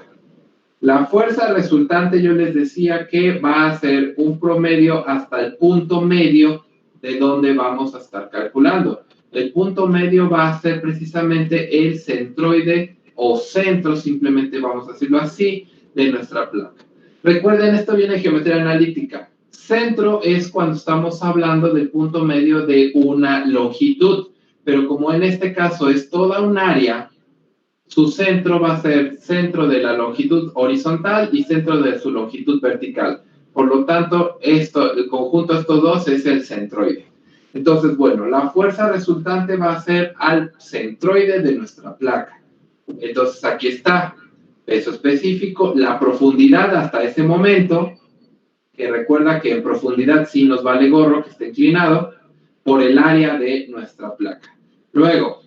La fuerza resultante yo les decía que va a ser un promedio hasta el punto medio de donde vamos a estar calculando. El punto medio va a ser precisamente el centroide o centro, simplemente vamos a decirlo así, de nuestra placa. Recuerden, esto viene de geometría analítica. Centro es cuando estamos hablando del punto medio de una longitud, pero como en este caso es toda un área, su centro va a ser centro de la longitud horizontal y centro de su longitud vertical. Por lo tanto, el conjunto de estos dos es el centroide. Entonces, bueno, la fuerza resultante va a ser al centroide de nuestra placa. Entonces, aquí está, peso específico, la profundidad hasta ese momento, que recuerda que en profundidad sí nos vale gorro, que esté inclinado, por el área de nuestra placa. Luego,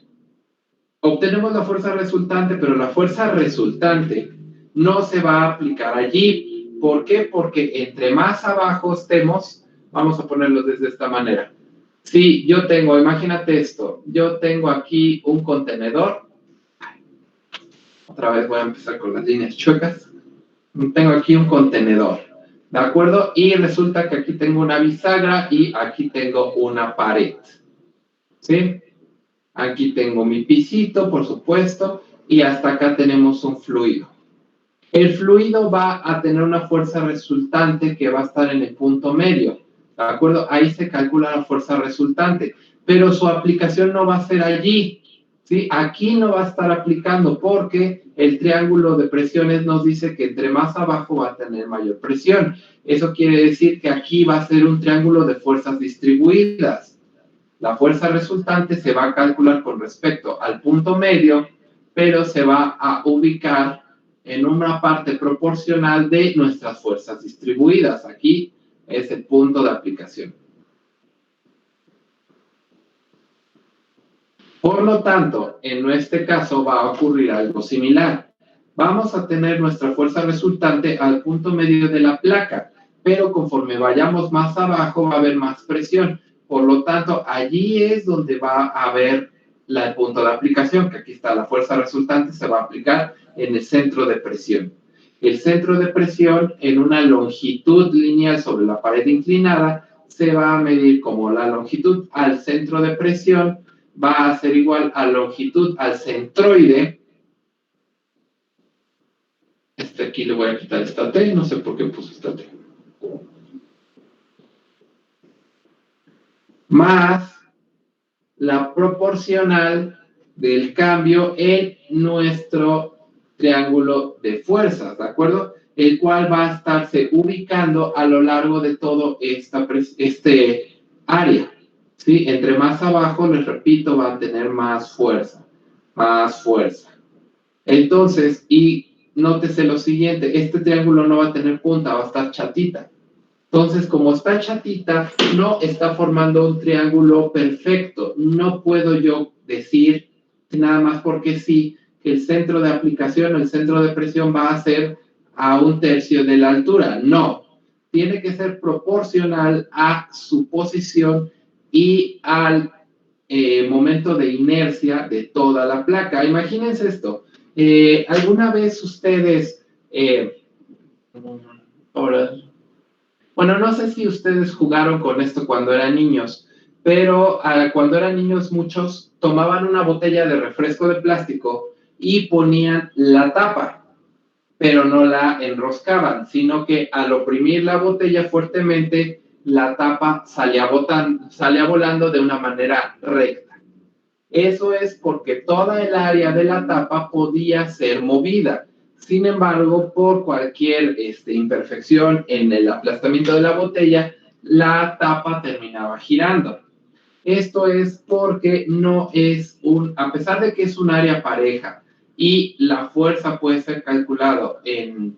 obtenemos la fuerza resultante, pero la fuerza resultante no se va a aplicar allí. ¿Por qué? Porque entre más abajo estemos, vamos a ponerlo desde esta manera. Si yo tengo, imagínate esto, yo tengo aquí un contenedor. Otra vez voy a empezar con las líneas chuecas. Tengo aquí un contenedor, ¿de acuerdo? Y resulta que aquí tengo una bisagra y aquí tengo una pared. ¿sí? Aquí tengo mi pisito, por supuesto, y hasta acá tenemos un fluido. El fluido va a tener una fuerza resultante que va a estar en el punto medio, ¿de acuerdo? Ahí se calcula la fuerza resultante, pero su aplicación no va a ser allí, ¿sí? Aquí no va a estar aplicando porque el triángulo de presiones nos dice que entre más abajo va a tener mayor presión. Eso quiere decir que aquí va a ser un triángulo de fuerzas distribuidas. La fuerza resultante se va a calcular con respecto al punto medio, pero se va a ubicar en una parte proporcional de nuestras fuerzas distribuidas. Aquí es el punto de aplicación. Por lo tanto, en este caso va a ocurrir algo similar. Vamos a tener nuestra fuerza resultante al punto medio de la placa, pero conforme vayamos más abajo va a haber más presión. Por lo tanto, allí es donde va a haber el punto de aplicación, que aquí está la fuerza resultante, se va a aplicar en el centro de presión. El centro de presión en una longitud lineal sobre la pared inclinada se va a medir como la longitud al centro de presión va a ser igual a longitud al centroide. Aquí le voy a quitar esta T, no sé por qué puse esta T. Más la proporcional del cambio en nuestro triángulo de fuerzas, ¿de acuerdo? El cual va a estarse ubicando a lo largo de todo este área, ¿sí? Entre más abajo, les repito, va a tener más fuerza, más fuerza. Entonces, y nótese lo siguiente, este triángulo no va a tener punta, va a estar chatita. Entonces, como está chatita, no está formando un triángulo perfecto. No puedo yo decir, nada más porque sí, que el centro de aplicación o el centro de presión va a ser a 1/3 de la altura. No, tiene que ser proporcional a su posición y al momento de inercia de toda la placa. Imagínense esto. ¿Alguna vez ustedes... Bueno, no sé si ustedes jugaron con esto cuando eran niños, pero cuando eran niños muchos tomaban una botella de refresco de plástico y ponían la tapa, pero no la enroscaban, sino que al oprimir la botella fuertemente, la tapa salía volando de una manera recta. Eso es porque toda el área de la tapa podía ser movida. Sin embargo, por cualquier imperfección en el aplastamiento de la botella, la tapa terminaba girando. Esto es porque no es a pesar de que es un área pareja y la fuerza puede ser calculada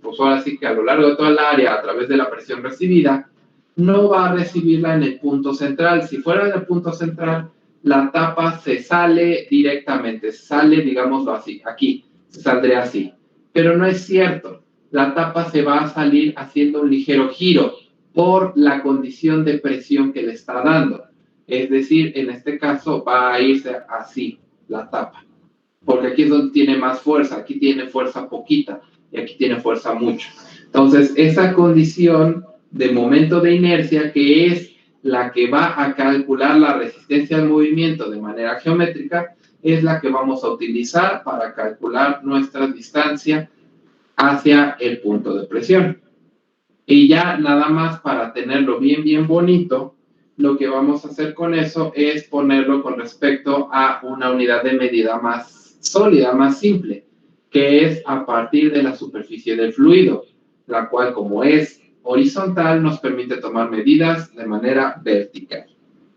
pues ahora sí que a lo largo de toda el área a través de la presión recibida, no va a recibirla en el punto central. Si fuera en el punto central, la tapa se sale directamente, sale, digámoslo así, aquí, se saldría así. Pero no es cierto, la tapa se va a salir haciendo un ligero giro por la condición de presión que le está dando. Es decir, en este caso va a irse así, la tapa. Porque aquí es donde tiene más fuerza, aquí tiene fuerza poquita y aquí tiene fuerza mucho. Entonces, esa condición de momento de inercia, que es la que va a calcular la resistencia al movimiento de manera geométrica, es la que vamos a utilizar para calcular nuestra distancia hacia el punto de presión. Y ya nada más para tenerlo bien, bien bonito, lo que vamos a hacer con eso es ponerlo con respecto a una unidad de medida más sólida, más simple, que es a partir de la superficie del fluido, la cual, como es horizontal, nos permite tomar medidas de manera vertical.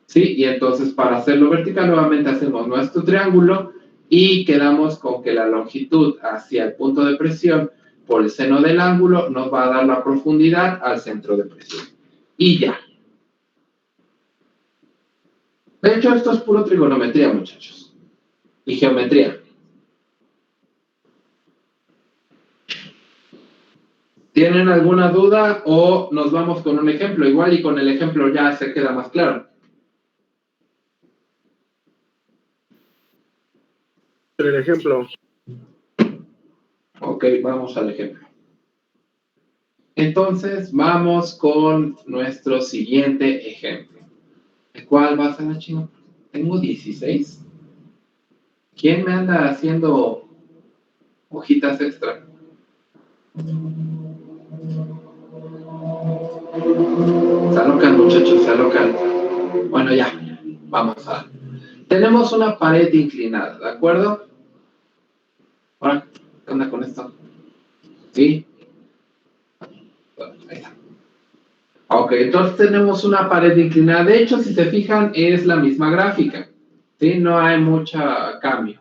¿Sí? Y entonces, para hacerlo vertical, nuevamente hacemos nuestro triángulo y quedamos con que la longitud hacia el punto de presión por el seno del ángulo nos va a dar la profundidad al centro de presión. Y ya. De hecho, esto es puro trigonometría, muchachos. Y geometría. ¿Tienen alguna duda o nos vamos con un ejemplo? Igual y con el ejemplo ya se queda más claro. El ejemplo. Ok, vamos al ejemplo. Entonces, vamos con nuestro siguiente ejemplo. ¿Cuál va a ser, chino? Tengo 16. ¿Quién me anda haciendo hojitas extra? Se alocan, muchachos, se alocan. Bueno, ya, vamos a... Tenemos una pared inclinada, ¿de acuerdo? Ahora, ¿qué onda con esto? ¿Sí? Bueno, ahí está. Ok, entonces tenemos una pared inclinada. De hecho, si se fijan, es la misma gráfica. ¿Sí? No hay mucho cambio.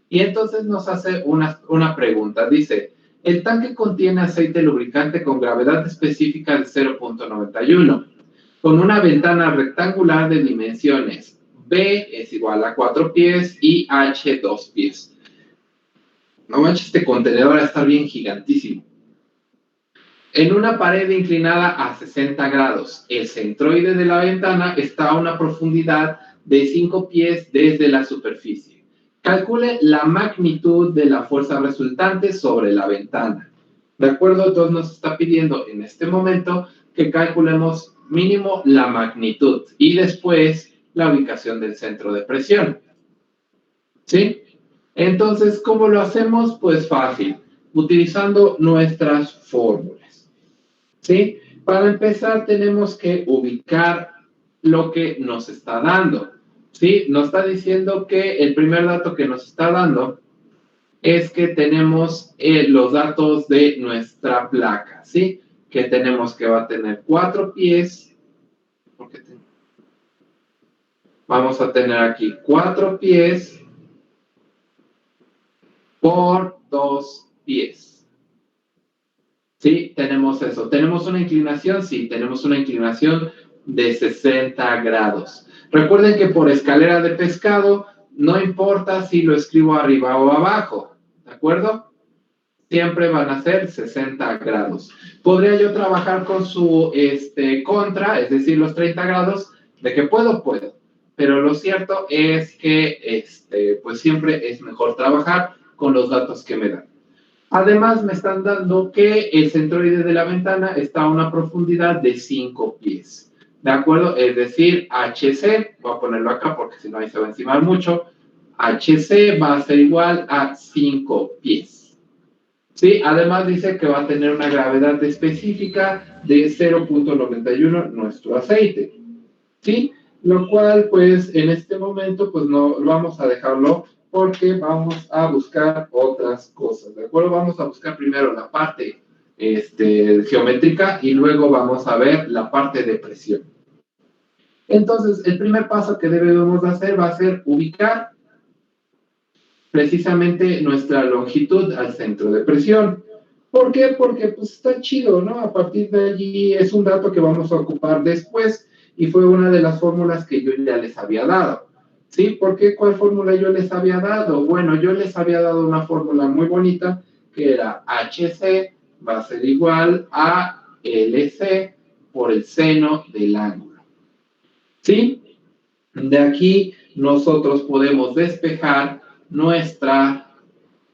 Y entonces nos hace una pregunta. Dice, el tanque contiene aceite lubricante con gravedad específica de 0.91, con una ventana rectangular de dimensiones B es igual a 4 pies y H 2 pies. No manches, este contenedor está bien gigantísimo. En una pared inclinada a 60 grados, el centroide de la ventana está a una profundidad de 5 pies desde la superficie. Calcule la magnitud de la fuerza resultante sobre la ventana. ¿De acuerdo? Entonces nos está pidiendo en este momento que calculemos mínimo la magnitud y después la ubicación del centro de presión. ¿Sí? Entonces, ¿cómo lo hacemos? Pues fácil, utilizando nuestras fórmulas. ¿Sí? Para empezar tenemos que ubicar lo que nos está dando. ¿Sí? Nos está diciendo que el primer dato que nos está dando es que tenemos los datos de nuestra placa, ¿sí? Que tenemos que va a tener 4 pies. Vamos a tener aquí 4 pies por 2 pies. ¿Sí? Tenemos eso. ¿Tenemos una inclinación? Sí, tenemos una inclinación de 60 grados. Recuerden que por escalera de pescado, no importa si lo escribo arriba o abajo, ¿de acuerdo? Siempre van a ser 60 grados. ¿Podría yo trabajar con su contra, es decir, los 30 grados? ¿De que puedo? Puedo. Pero lo cierto es que pues siempre es mejor trabajar con los datos que me dan. Además, me están dando que el centroide de la ventana está a una profundidad de 5 pies. ¿De acuerdo? Es decir, HC, voy a ponerlo acá porque si no ahí se va a encimar mucho, HC va a ser igual a 5 pies. ¿Sí? Además dice que va a tener una gravedad específica de 0.91 nuestro aceite. ¿Sí? Lo cual, pues, en este momento, pues, no vamos a dejarlo porque vamos a buscar otras cosas, ¿de acuerdo? Vamos a buscar primero la parte geométrica y luego vamos a ver la parte de presión. Entonces, el primer paso que debemos de hacer va a ser ubicar precisamente nuestra longitud al centro de presión. ¿Por qué? Porque pues está chido, ¿no? A partir de allí es un dato que vamos a ocupar después y fue una de las fórmulas que yo ya les había dado. ¿Sí? ¿Por qué? ¿Cuál fórmula yo les había dado? Bueno, yo les había dado una fórmula muy bonita que era HC va a ser igual a LC por el seno del ángulo. ¿Sí? De aquí nosotros podemos despejar nuestra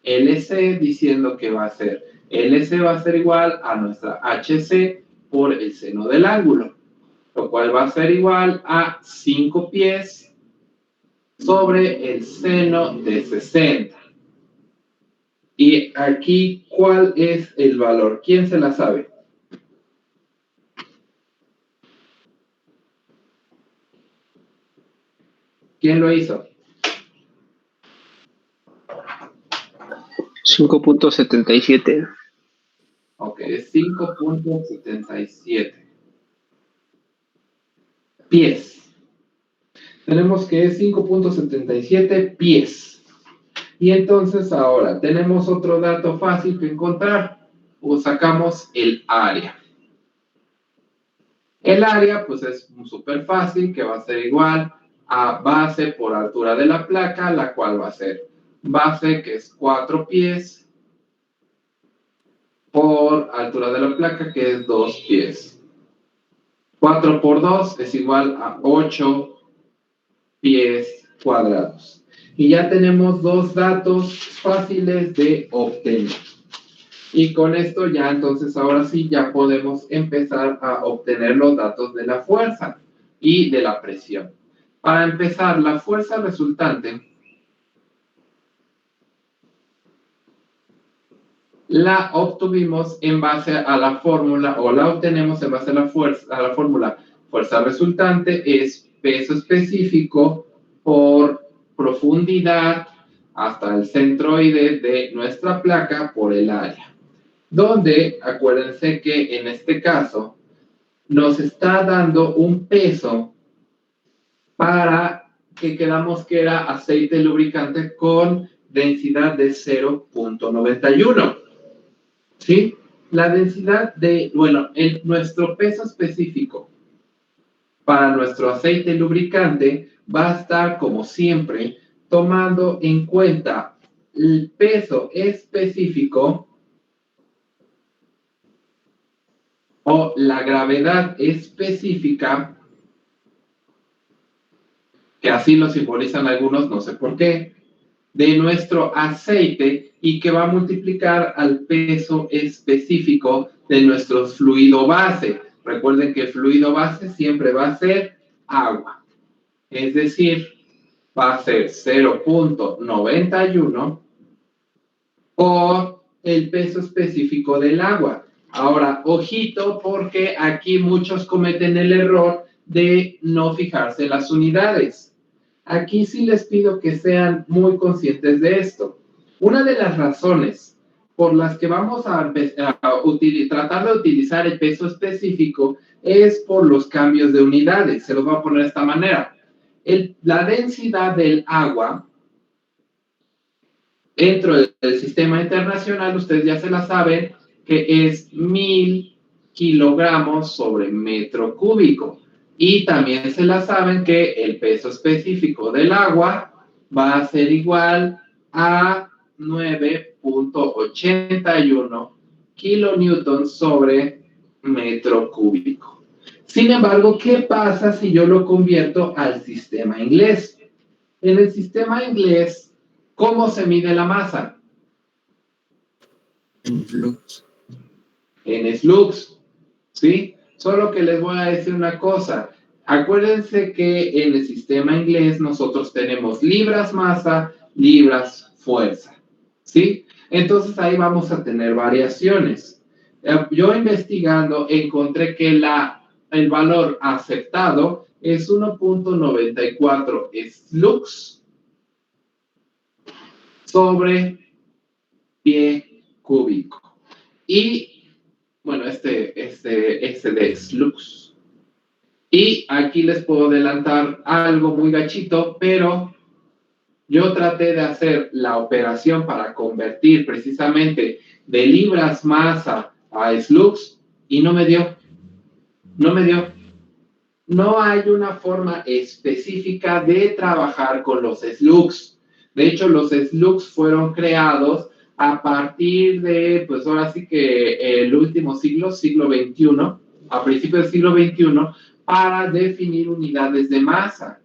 LC diciendo que va a ser LC va a ser igual a nuestra HC por el seno del ángulo, lo cual va a ser igual a 5 pies sobre el seno de 60. Y aquí, ¿cuál es el valor? ¿Quién se la sabe? ¿Quién lo hizo? 5.77. Ok, es 5.77 pies. Tenemos que es 5.77 pies. Y entonces ahora tenemos otro dato fácil que encontrar. O sacamos el área. El área pues es súper fácil, que va a ser igual a base por altura de la placa, la cual va a ser base, que es 4 pies, por altura de la placa, que es 2 pies. 4 por 2 es igual a 8 pies cuadrados. Y ya tenemos dos datos fáciles de obtener. Y con esto ya entonces ahora sí ya podemos empezar a obtener los datos de la fuerza y de la presión. Para empezar, la fuerza resultante la obtuvimos en base a la fórmula, o la obtenemos en base a la fórmula. Fuerza resultante es peso específico por profundidad hasta el centroide de nuestra placa por el área. Donde, acuérdense que en este caso, nos está dando un peso para que quedamos que era aceite lubricante con densidad de 0.91. ¿Sí? La densidad de, nuestro peso específico para nuestro aceite lubricante va a estar, como siempre, tomando en cuenta el peso específico o la gravedad específica, que así lo simbolizan algunos, no sé por qué, de nuestro aceite y que va a multiplicar al peso específico de nuestro fluido base. Recuerden que el fluido base siempre va a ser agua. Es decir, va a ser 0.91 por el peso específico del agua. Ahora, ojito, porque aquí muchos cometen el error de no fijarse en las unidades. Aquí sí les pido que sean muy conscientes de esto. Una de las razones por las que vamos a tratar de utilizar el peso específico es por los cambios de unidades. Se los voy a poner de esta manera. La densidad del agua dentro del sistema internacional, ustedes ya se la saben, que es 1000 kilogramos sobre metro cúbico. Y también se la saben que el peso específico del agua va a ser igual a 9.81 kilonewtons sobre metro cúbico. Sin embargo, ¿qué pasa si yo lo convierto al sistema inglés? En el sistema inglés, ¿cómo se mide la masa? En flux. En slugs, ¿sí? Solo que les voy a decir una cosa. Acuérdense que en el sistema inglés nosotros tenemos libras masa, libras fuerza, ¿sí? Entonces ahí vamos a tener variaciones. Yo investigando encontré que el valor aceptado es 1.94 slugs sobre pie cúbico. Y, bueno, este de slugs. Y aquí les puedo adelantar algo muy gachito, pero yo traté de hacer la operación para convertir precisamente de libras masa a slugs y no me dio. No me dio. No hay una forma específica de trabajar con los slugs. De hecho, los slugs fueron creados a partir de, pues ahora sí que el último siglo XXI, a principios del siglo XXI, para definir unidades de masa,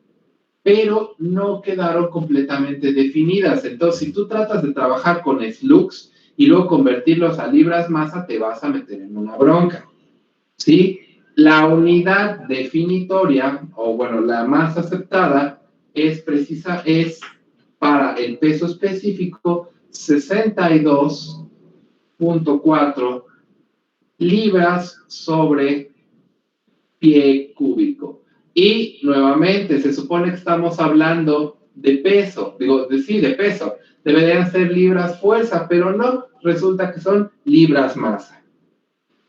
pero no quedaron completamente definidas. Entonces, si tú tratas de trabajar con slugs y luego convertirlos a libras masa, te vas a meter en una bronca, ¿sí? La unidad definitoria, o bueno, la más aceptada, es para el peso específico 62.4 libras sobre pie cúbico. Y nuevamente, se supone que estamos hablando de peso, de peso. Deberían ser libras fuerza, pero no, resulta que son libras masa.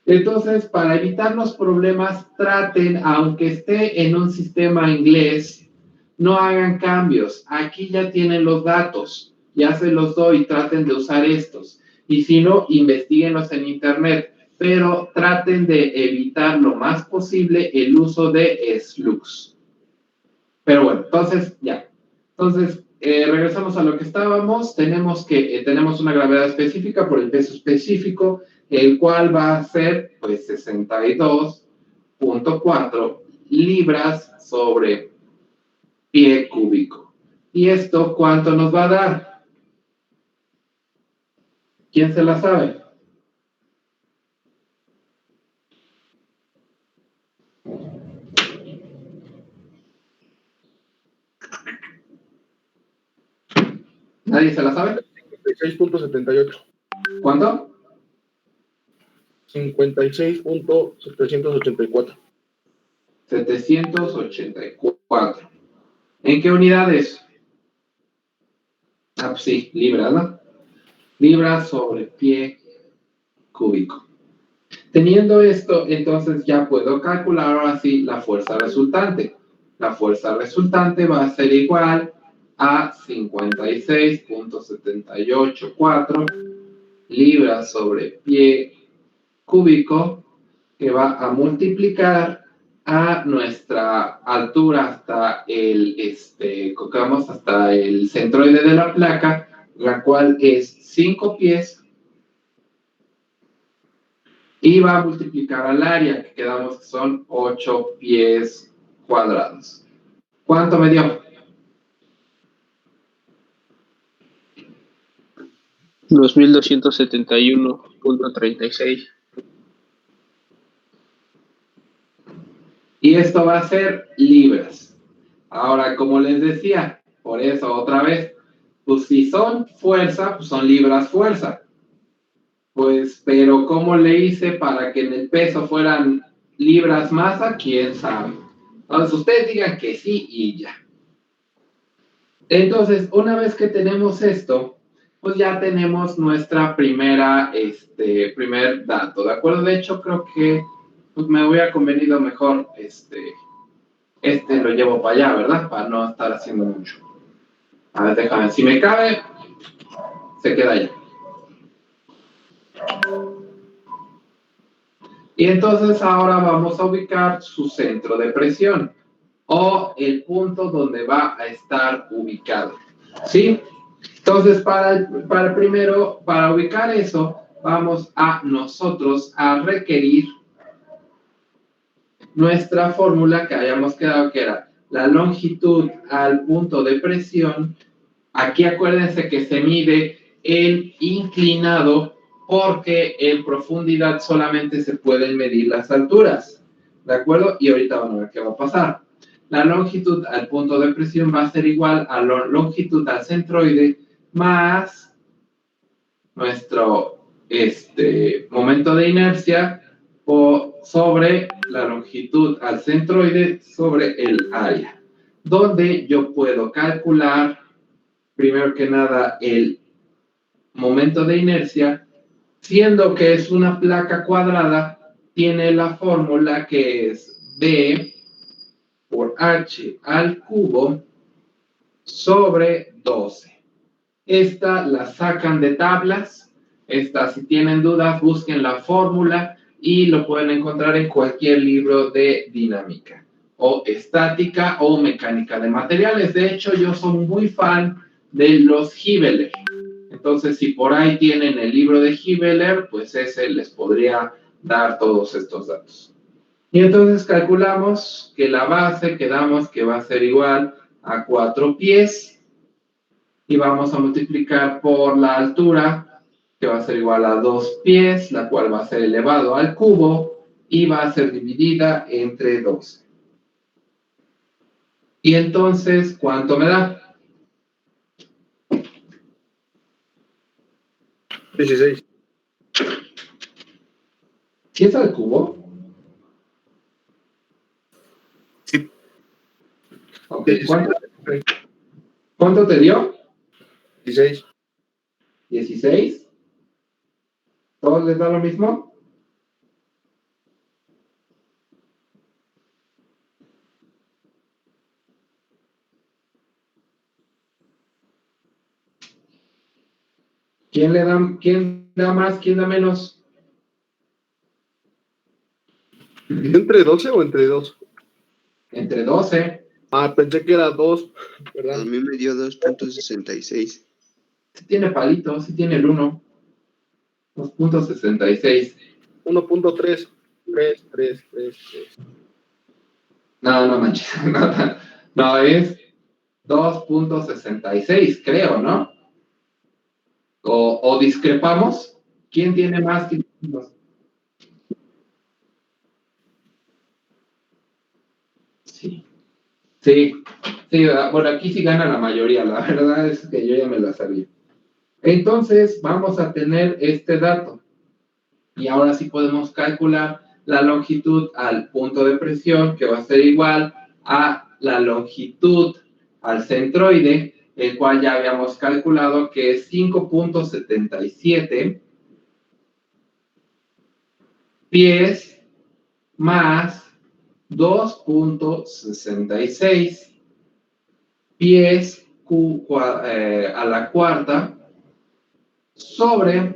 Entonces, para evitar los problemas, traten, aunque esté en un sistema inglés, no hagan cambios. Aquí ya tienen los datos, ya se los doy, traten de usar estos. Y si no, investiguenlos en internet, pero traten de evitar lo más posible el uso de slugs. Pero bueno, entonces, ya. Entonces, regresamos a lo que estábamos. Tenemos una gravedad específica por el peso específico, el cual va a ser, pues, 62.4 libras sobre pie cúbico. ¿Y esto cuánto nos va a dar? ¿Quién se la sabe? ¿Nadie se la sabe? 56.78. ¿Cuánto? 56.784. 784. ¿En qué unidades? Ah, pues sí, libras, ¿no? Libras sobre pie cúbico. Teniendo esto, entonces ya puedo calcular ahora sí la fuerza resultante. La fuerza resultante va a ser igual a 56.784 libras sobre pie cúbico, que va a multiplicar a nuestra altura hasta hasta el centroide de la placa, la cual es 5 pies, y va a multiplicar al área, que quedamos que son 8 pies cuadrados. ¿Cuánto me dio? 2271.36. Y esto va a ser libras. Ahora, como les decía, por eso otra vez, pues si son fuerza, pues son libras fuerza. Pues, pero ¿cómo le hice para que en el peso fueran libras masa? ¿Quién sabe? Entonces, ustedes digan que sí y ya. Entonces, una vez que tenemos esto, pues ya tenemos nuestra primer dato, ¿de acuerdo? De hecho, creo que pues, me hubiera convenido mejor, lo llevo para allá, ¿verdad? Para no estar haciendo mucho. A ver, déjame, si me cabe, se queda allá. Y entonces ahora vamos a ubicar su centro de presión o el punto donde va a estar ubicado, ¿sí? Entonces, para primero, para ubicar eso, vamos a nosotros a requerir nuestra fórmula que habíamos quedado que era la longitud al punto de presión. Aquí acuérdense que se mide el inclinado porque en profundidad solamente se pueden medir las alturas, ¿de acuerdo? Y ahorita vamos a ver qué va a pasar. La longitud al punto de presión va a ser igual a la longitud al centroide más nuestro momento de inercia sobre la longitud al centroide sobre el área, donde yo puedo calcular primero que nada el momento de inercia, siendo que es una placa cuadrada, tiene la fórmula que es B por H al cubo sobre 12. Esta la sacan de tablas. Esta, si tienen dudas, busquen la fórmula y lo pueden encontrar en cualquier libro de dinámica o estática o mecánica de materiales. De hecho, yo soy muy fan de los Hibbeler. Entonces, si por ahí tienen el libro de Hibbeler, pues ese les podría dar todos estos datos. Y entonces calculamos que la base quedamos que va a ser igual a 4 pies y vamos a multiplicar por la altura, que va a ser igual a 2 pies, la cual va a ser elevado al cubo y va a ser dividida entre 12. Y entonces, ¿cuánto me da? 16. ¿Sí es al cubo? Sí. Ok, ¿cuánto te dio? 16. 16. ¿Todos les da lo mismo? ¿Quién da más? ¿Quién da menos? ¿Entre 12 o entre 2? Entre 12. Ah, pensé que era 2, A ¿verdad? mí me dio 2.66. Sí tiene palito, sí tiene el 1. 2.66. 1.3. 3. No manches. No, es 2.66, creo, ¿no? O discrepamos. ¿Quién tiene más? ¿Quién tiene menos? Sí. Sí. Sí, bueno, aquí sí gana la mayoría, la verdad es que yo ya me la sabía. Entonces, vamos a tener este dato. Y ahora sí podemos calcular la longitud al punto de presión, que va a ser igual a la longitud al centroide, el cual ya habíamos calculado que es 5.77 pies más 2.66 pies a la cuarta sobre,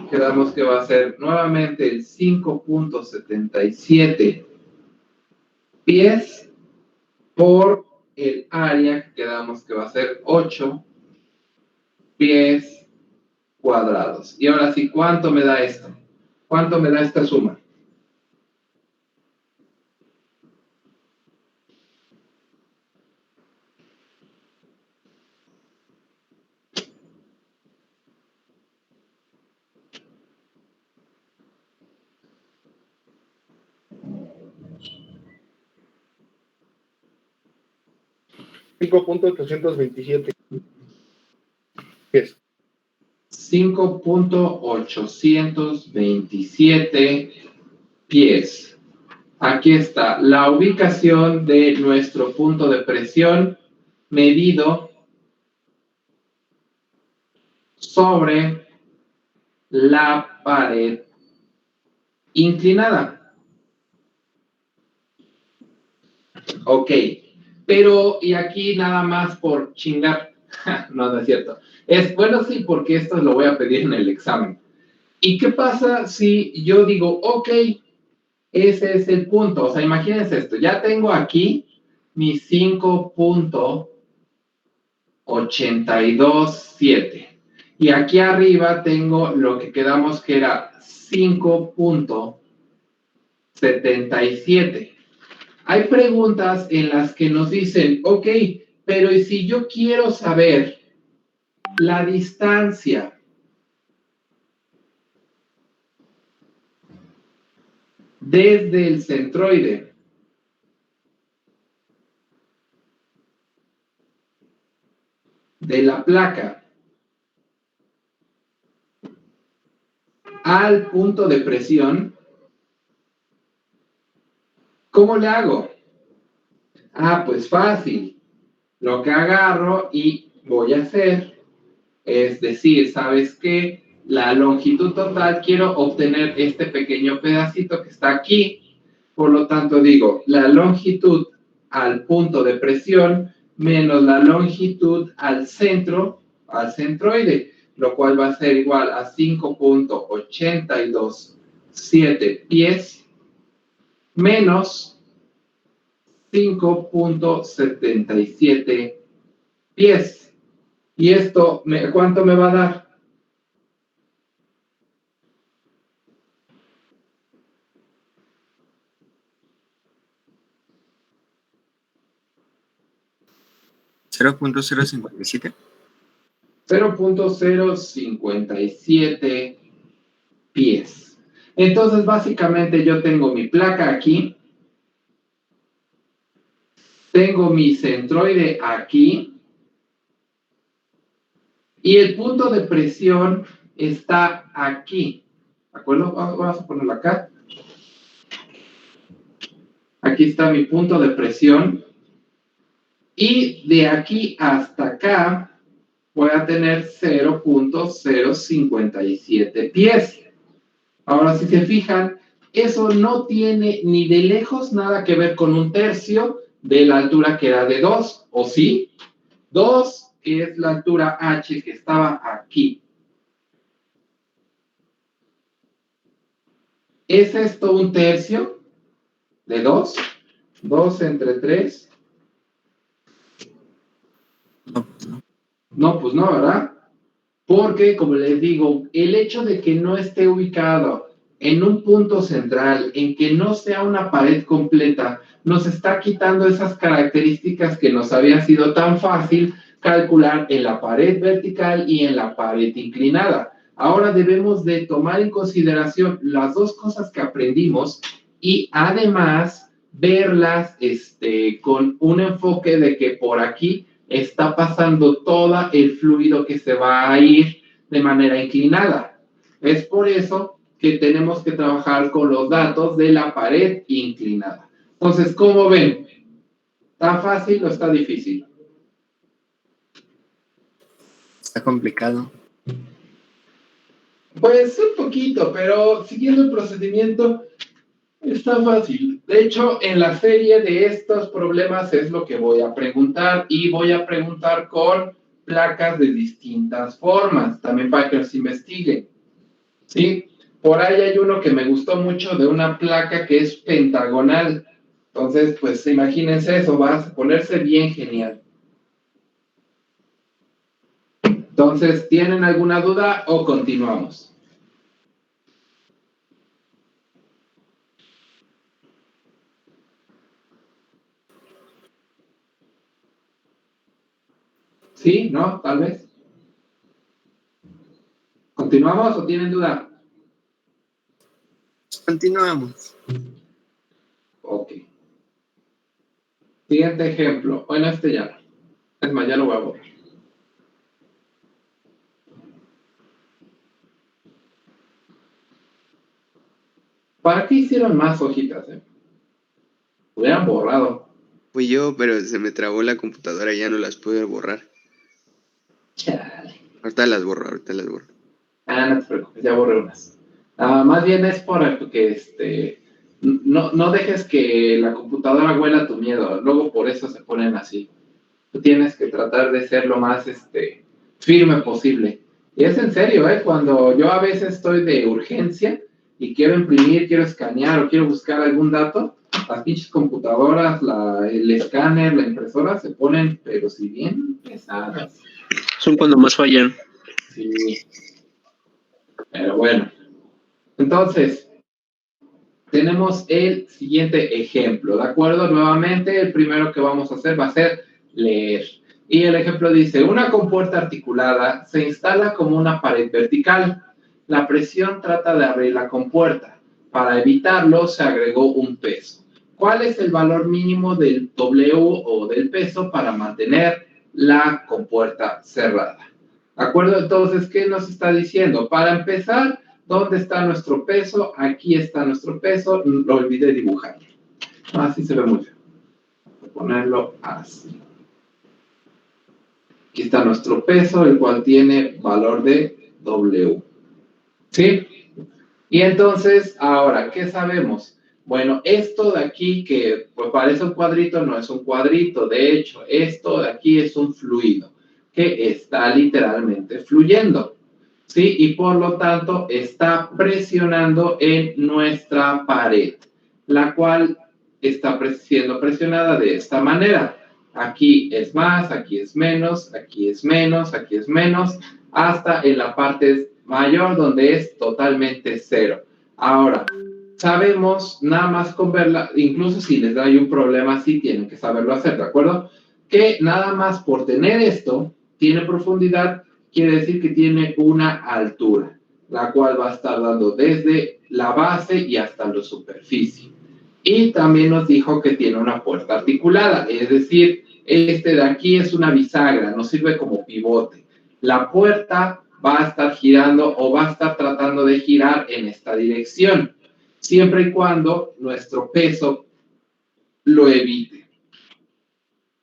quedamos que va a ser nuevamente el 5.77 pies por el área, que quedamos que va a ser 8 pies cuadrados. Y ahora sí, ¿cuánto me da esto? ¿Cuánto me da esta suma? $5.827. Pies. 5.827 pies. Aquí está la ubicación de nuestro punto de presión medido sobre la pared inclinada. Ok, pero y aquí nada más por chingar. No, no es cierto. Es bueno, sí, porque esto lo voy a pedir en el examen. ¿Y qué pasa si yo digo, ok, ese es el punto? O sea, imagínense esto, ya tengo aquí mi 5.827. Y aquí arriba tengo lo que quedamos que era 5.77. Hay preguntas en las que nos dicen, ok, pero ¿y si yo quiero saber la distancia desde el centroide de la placa al punto de presión? ¿Cómo le hago? Ah, pues fácil. Lo que agarro y voy a hacer es decir, ¿sabes qué? La longitud total, quiero obtener este pequeño pedacito que está aquí. Por lo tanto, digo, la longitud al punto de presión menos la longitud al centro, al centroide, lo cual va a ser igual a 5.827 pies menos 5.77 pies. ¿Y esto cuánto me va a dar? ¿0.057? 0.057 pies. Entonces, básicamente yo tengo mi placa aquí, tengo mi centroide aquí, y el punto de presión está aquí. ¿De acuerdo? Vamos a ponerlo acá. Aquí está mi punto de presión. Y de aquí hasta acá voy a tener 0.057 pies. Ahora, si se fijan, eso no tiene ni de lejos nada que ver con un tercio de la altura que era de 2, ¿o sí? 2 es la altura H que estaba aquí. ¿Es esto un tercio de 2? 2 entre 3. No, pues no, ¿verdad? Porque, como les digo, el hecho de que no esté ubicado en un punto central, en que no sea una pared completa, nos está quitando esas características que nos había sido tan fácil calcular en la pared vertical y en la pared inclinada. Ahora debemos de tomar en consideración las dos cosas que aprendimos y además verlas con un enfoque de que por aquí está pasando todo el fluido que se va a ir de manera inclinada. Es por eso que tenemos que trabajar con los datos de la pared inclinada. Entonces, ¿cómo ven? ¿Está fácil o está difícil? Está complicado. Pues un poquito, pero siguiendo el procedimiento está fácil. De hecho, en la serie de estos problemas es lo que voy a preguntar y voy a preguntar con placas de distintas formas, también para que los investiguen. ¿Sí? Por ahí hay uno que me gustó mucho de una placa que es pentagonal. Entonces, pues imagínense eso, va a ponerse bien genial. Entonces, ¿tienen alguna duda o continuamos? ¿Sí? ¿No? Tal vez. ¿Continuamos o tienen duda? Continuamos. Ok. Siguiente ejemplo. Bueno, ya no. Es más, ya lo voy a borrar. ¿Para qué hicieron más hojitas? Hubieran borrado. Fui yo, pero se me trabó la computadora y ya no las pude borrar. Chale. Ahorita las borro, ahorita las borro. No te preocupes, ya borré unas. Más bien es porque no dejes que la computadora huela tu miedo. Luego por eso se ponen así. Tú tienes que tratar de ser lo más firme posible. Y es en serio, cuando yo a veces estoy de urgencia y quiero imprimir, quiero escanear o quiero buscar algún dato, las pinches computadoras, el escáner, la impresora se ponen, pero si bien pesadas. Son cuando más fallan. Sí. Pero bueno. Entonces, tenemos el siguiente ejemplo, ¿de acuerdo? Nuevamente, el primero que vamos a hacer va a ser leer. Y el ejemplo dice, una compuerta articulada se instala como una pared vertical. La presión trata de abrir la compuerta. Para evitarlo, se agregó un peso. ¿Cuál es el valor mínimo del W o del peso para mantener la compuerta cerrada? ¿De acuerdo? Entonces, ¿qué nos está diciendo? Para empezar, ¿dónde está nuestro peso? Aquí está nuestro peso. Lo olvidé dibujar. Así se ve muy bien. Voy a ponerlo así. Aquí está nuestro peso, el cual tiene valor de W. ¿Sí? Y entonces, ahora, ¿qué sabemos? Bueno, esto de aquí que pues, parece un cuadrito, no es un cuadrito. De hecho, esto de aquí es un fluido que está literalmente fluyendo. ¿Sí? Y por lo tanto, está presionando en nuestra pared, la cual está siendo presionada de esta manera. Aquí es más, aquí es menos, aquí es menos, aquí es menos, hasta en la parte mayor donde es totalmente cero. Ahora, sabemos nada más con verla, incluso si les da ahí un problema, sí tienen que saberlo hacer, ¿de acuerdo? Que nada más por tener esto, tiene profundidad, quiere decir que tiene una altura, la cual va a estar dando desde la base y hasta la superficie. Y también nos dijo que tiene una puerta articulada, es decir, de aquí es una bisagra, nos sirve como pivote. La puerta va a estar girando o va a estar tratando de girar en esta dirección, siempre y cuando nuestro peso lo evite.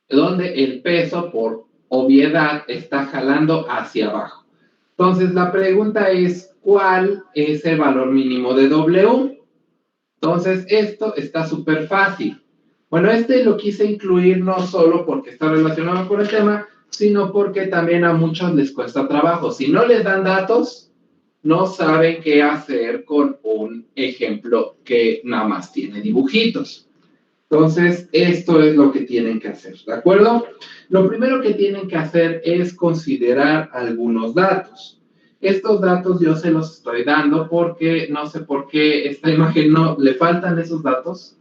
Donde el peso, por obviedad, está jalando hacia abajo. Entonces, la pregunta es, ¿cuál es el valor mínimo de W? Entonces, esto está súper fácil. Bueno, lo quise incluir no solo porque está relacionado con el tema, sino porque también a muchos les cuesta trabajo. Si no les dan datos, no saben qué hacer con un ejemplo que nada más tiene dibujitos. Entonces, esto es lo que tienen que hacer, ¿de acuerdo? Lo primero que tienen que hacer es considerar algunos datos. Estos datos yo se los estoy dando porque no sé por qué esta imagen no le faltan esos datos.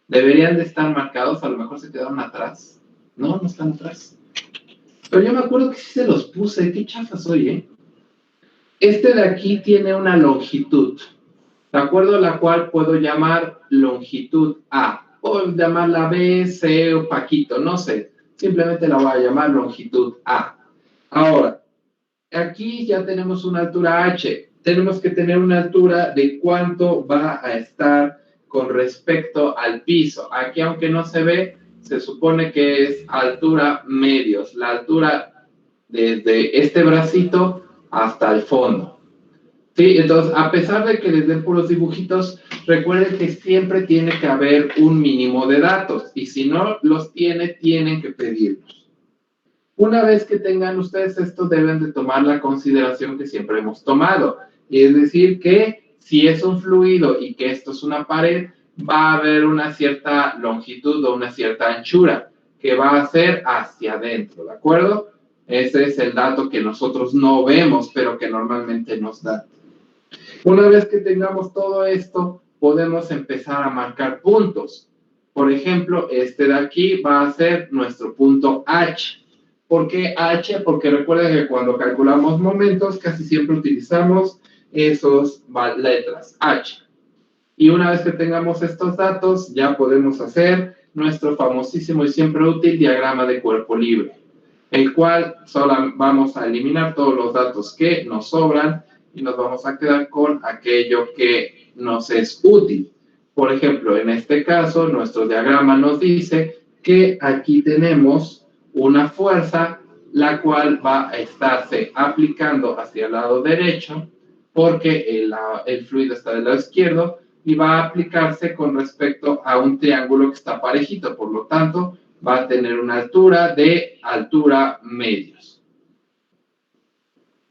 Deberían de estar marcados, a lo mejor se quedaron atrás. No, no están atrás. Pero yo me acuerdo que sí se los puse, qué chafa soy, ¿eh? De aquí tiene una longitud, ¿de acuerdo? La cual puedo llamar longitud A Puedo llamarla B, C o Paquito, no sé. Simplemente la voy a llamar longitud A. Ahora, aquí ya tenemos una altura H. Tenemos que tener una altura de cuánto va a estar con respecto al piso. Aquí, aunque no se ve, se supone que es altura medios. La altura desde este bracito hasta el fondo. Sí, entonces, a pesar de que les den puros dibujitos, recuerden que siempre tiene que haber un mínimo de datos. Y si no los tienen que pedirlos. Una vez que tengan ustedes esto, deben de tomar la consideración que siempre hemos tomado. Y es decir, que si es un fluido y que esto es una pared, va a haber una cierta longitud o una cierta anchura que va a ser hacia adentro, ¿de acuerdo? Ese es el dato que nosotros no vemos, pero que normalmente nos da. Una vez que tengamos todo esto, podemos empezar a marcar puntos. Por ejemplo, este de aquí va a ser nuestro punto H. ¿Por qué H? Porque recuerden que cuando calculamos momentos, casi siempre utilizamos esas letras, H. Y una vez que tengamos estos datos, ya podemos hacer nuestro famosísimo y siempre útil diagrama de cuerpo libre, el cual solo vamos a eliminar todos los datos que nos sobran y nos vamos a quedar con aquello que nos es útil. Por ejemplo, en este caso, nuestro diagrama nos dice que aquí tenemos una fuerza, la cual va a estarse aplicando hacia el lado derecho, porque el fluido está del lado izquierdo, y va a aplicarse con respecto a un triángulo que está parejito, por lo tanto, va a tener una altura de altura medios.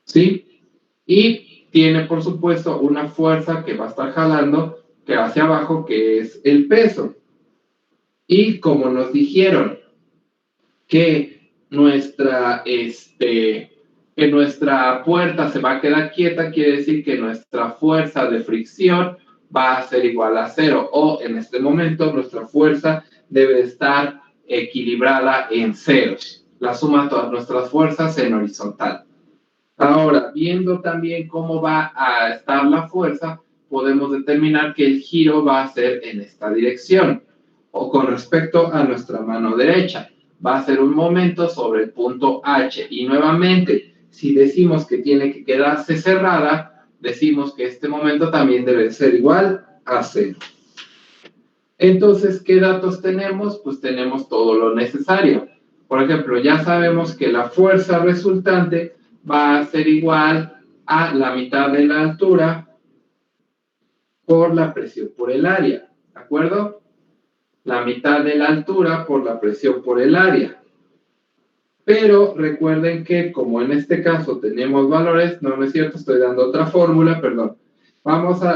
¿Sí? Y tiene, por supuesto, una fuerza que va a estar jalando que hacia abajo, que es el peso. Y como nos dijeron que nuestra puerta se va a quedar quieta, quiere decir que nuestra fuerza de fricción va a ser igual a 0, o en este momento nuestra fuerza debe estar equilibrada en ceros. La suma de todas nuestras fuerzas en horizontal. Ahora, viendo también cómo va a estar la fuerza, podemos determinar que el giro va a ser en esta dirección, o con respecto a nuestra mano derecha. Va a ser un momento sobre el punto H. Y nuevamente, si decimos que tiene que quedarse cerrada, decimos que este momento también debe ser igual a 0. Entonces, ¿qué datos tenemos? Pues tenemos todo lo necesario. Por ejemplo, ya sabemos que la fuerza resultante va a ser igual a la mitad de la altura por la presión por el área, ¿de acuerdo? La mitad de la altura por la presión por el área. Pero recuerden que como en este caso tenemos valores, no es cierto, estoy dando otra fórmula, perdón.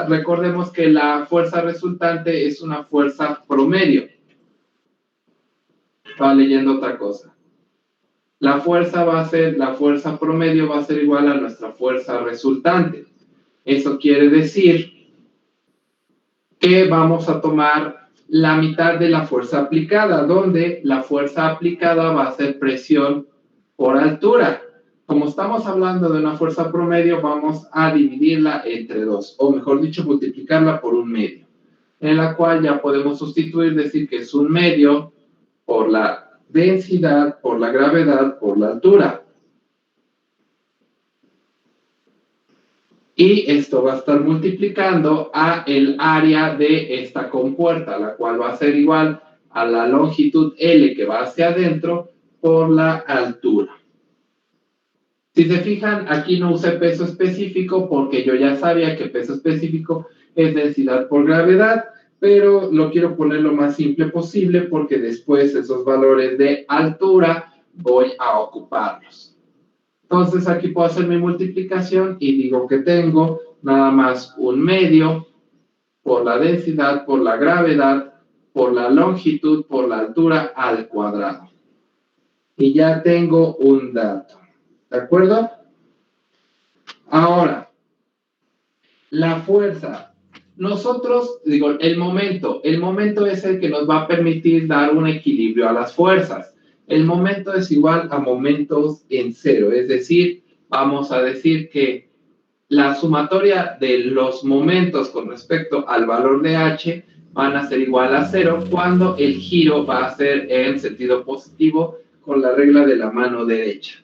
Recordemos que la fuerza resultante es una fuerza promedio. Estaba leyendo otra cosa. La fuerza promedio va a ser igual a nuestra fuerza resultante. Eso quiere decir que vamos a tomar la mitad de la fuerza aplicada, donde la fuerza aplicada va a ser presión por altura. Como estamos hablando de una fuerza promedio, vamos a dividirla entre 2, o mejor dicho, multiplicarla por un medio, en la cual ya podemos sustituir, decir que es un medio por la densidad, por la gravedad, por la altura. Y esto va a estar multiplicando a el área de esta compuerta, la cual va a ser igual a la longitud L que va hacia adentro por la altura. Si se fijan, aquí no usé peso específico porque yo ya sabía que peso específico es densidad por gravedad, pero lo quiero poner lo más simple posible porque después esos valores de altura voy a ocuparlos. Entonces aquí puedo hacer mi multiplicación y digo que tengo nada más un medio por la densidad, por la gravedad, por la longitud, por la altura al cuadrado. Y ya tengo un dato. ¿De acuerdo? Ahora, la fuerza. Nosotros, el momento es el que nos va a permitir dar un equilibrio a las fuerzas. El momento es igual a momentos en cero, es decir, vamos a decir que la sumatoria de los momentos con respecto al valor de H van a ser igual a 0 cuando el giro va a ser en sentido positivo con la regla de la mano derecha.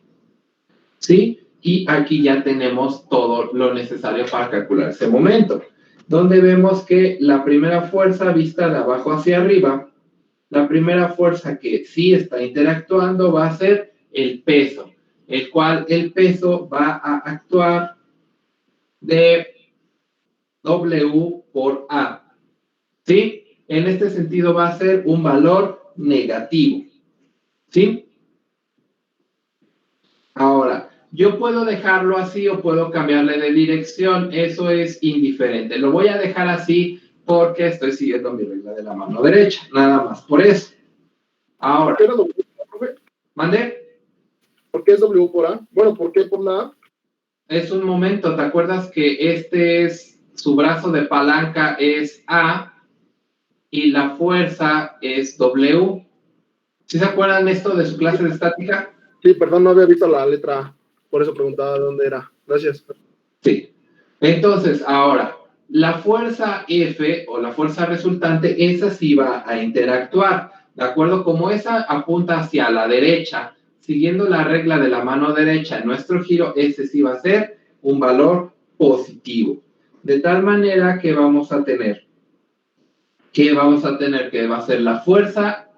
¿Sí? Y aquí ya tenemos todo lo necesario para calcular ese momento, donde vemos que la primera fuerza vista de abajo hacia arriba, la primera fuerza que sí está interactuando va a ser el peso, el cual el peso va a actuar de W por A. ¿Sí? En este sentido va a ser un valor negativo. ¿Sí? Ahora, yo puedo dejarlo así o puedo cambiarle de dirección, eso es indiferente. Lo voy a dejar así porque estoy siguiendo mi regla de la mano derecha, nada más por eso. Ahora, ¿Por qué era W, profe? ¿mandé? ¿Por qué es W por A? Bueno, ¿por qué por la A? Es un momento, ¿te acuerdas que este es, su brazo de palanca es A y la fuerza es W? ¿Sí se acuerdan esto de su clase de estática? Sí, perdón, no había visto la letra A. Por eso preguntaba de dónde era. Gracias. Sí. Entonces, ahora, la fuerza F o la fuerza resultante, esa sí va a interactuar, ¿de acuerdo? Como esa apunta hacia la derecha, siguiendo la regla de la mano derecha en nuestro giro, ese sí va a ser un valor positivo. De tal manera que vamos a tener que va a ser la fuerza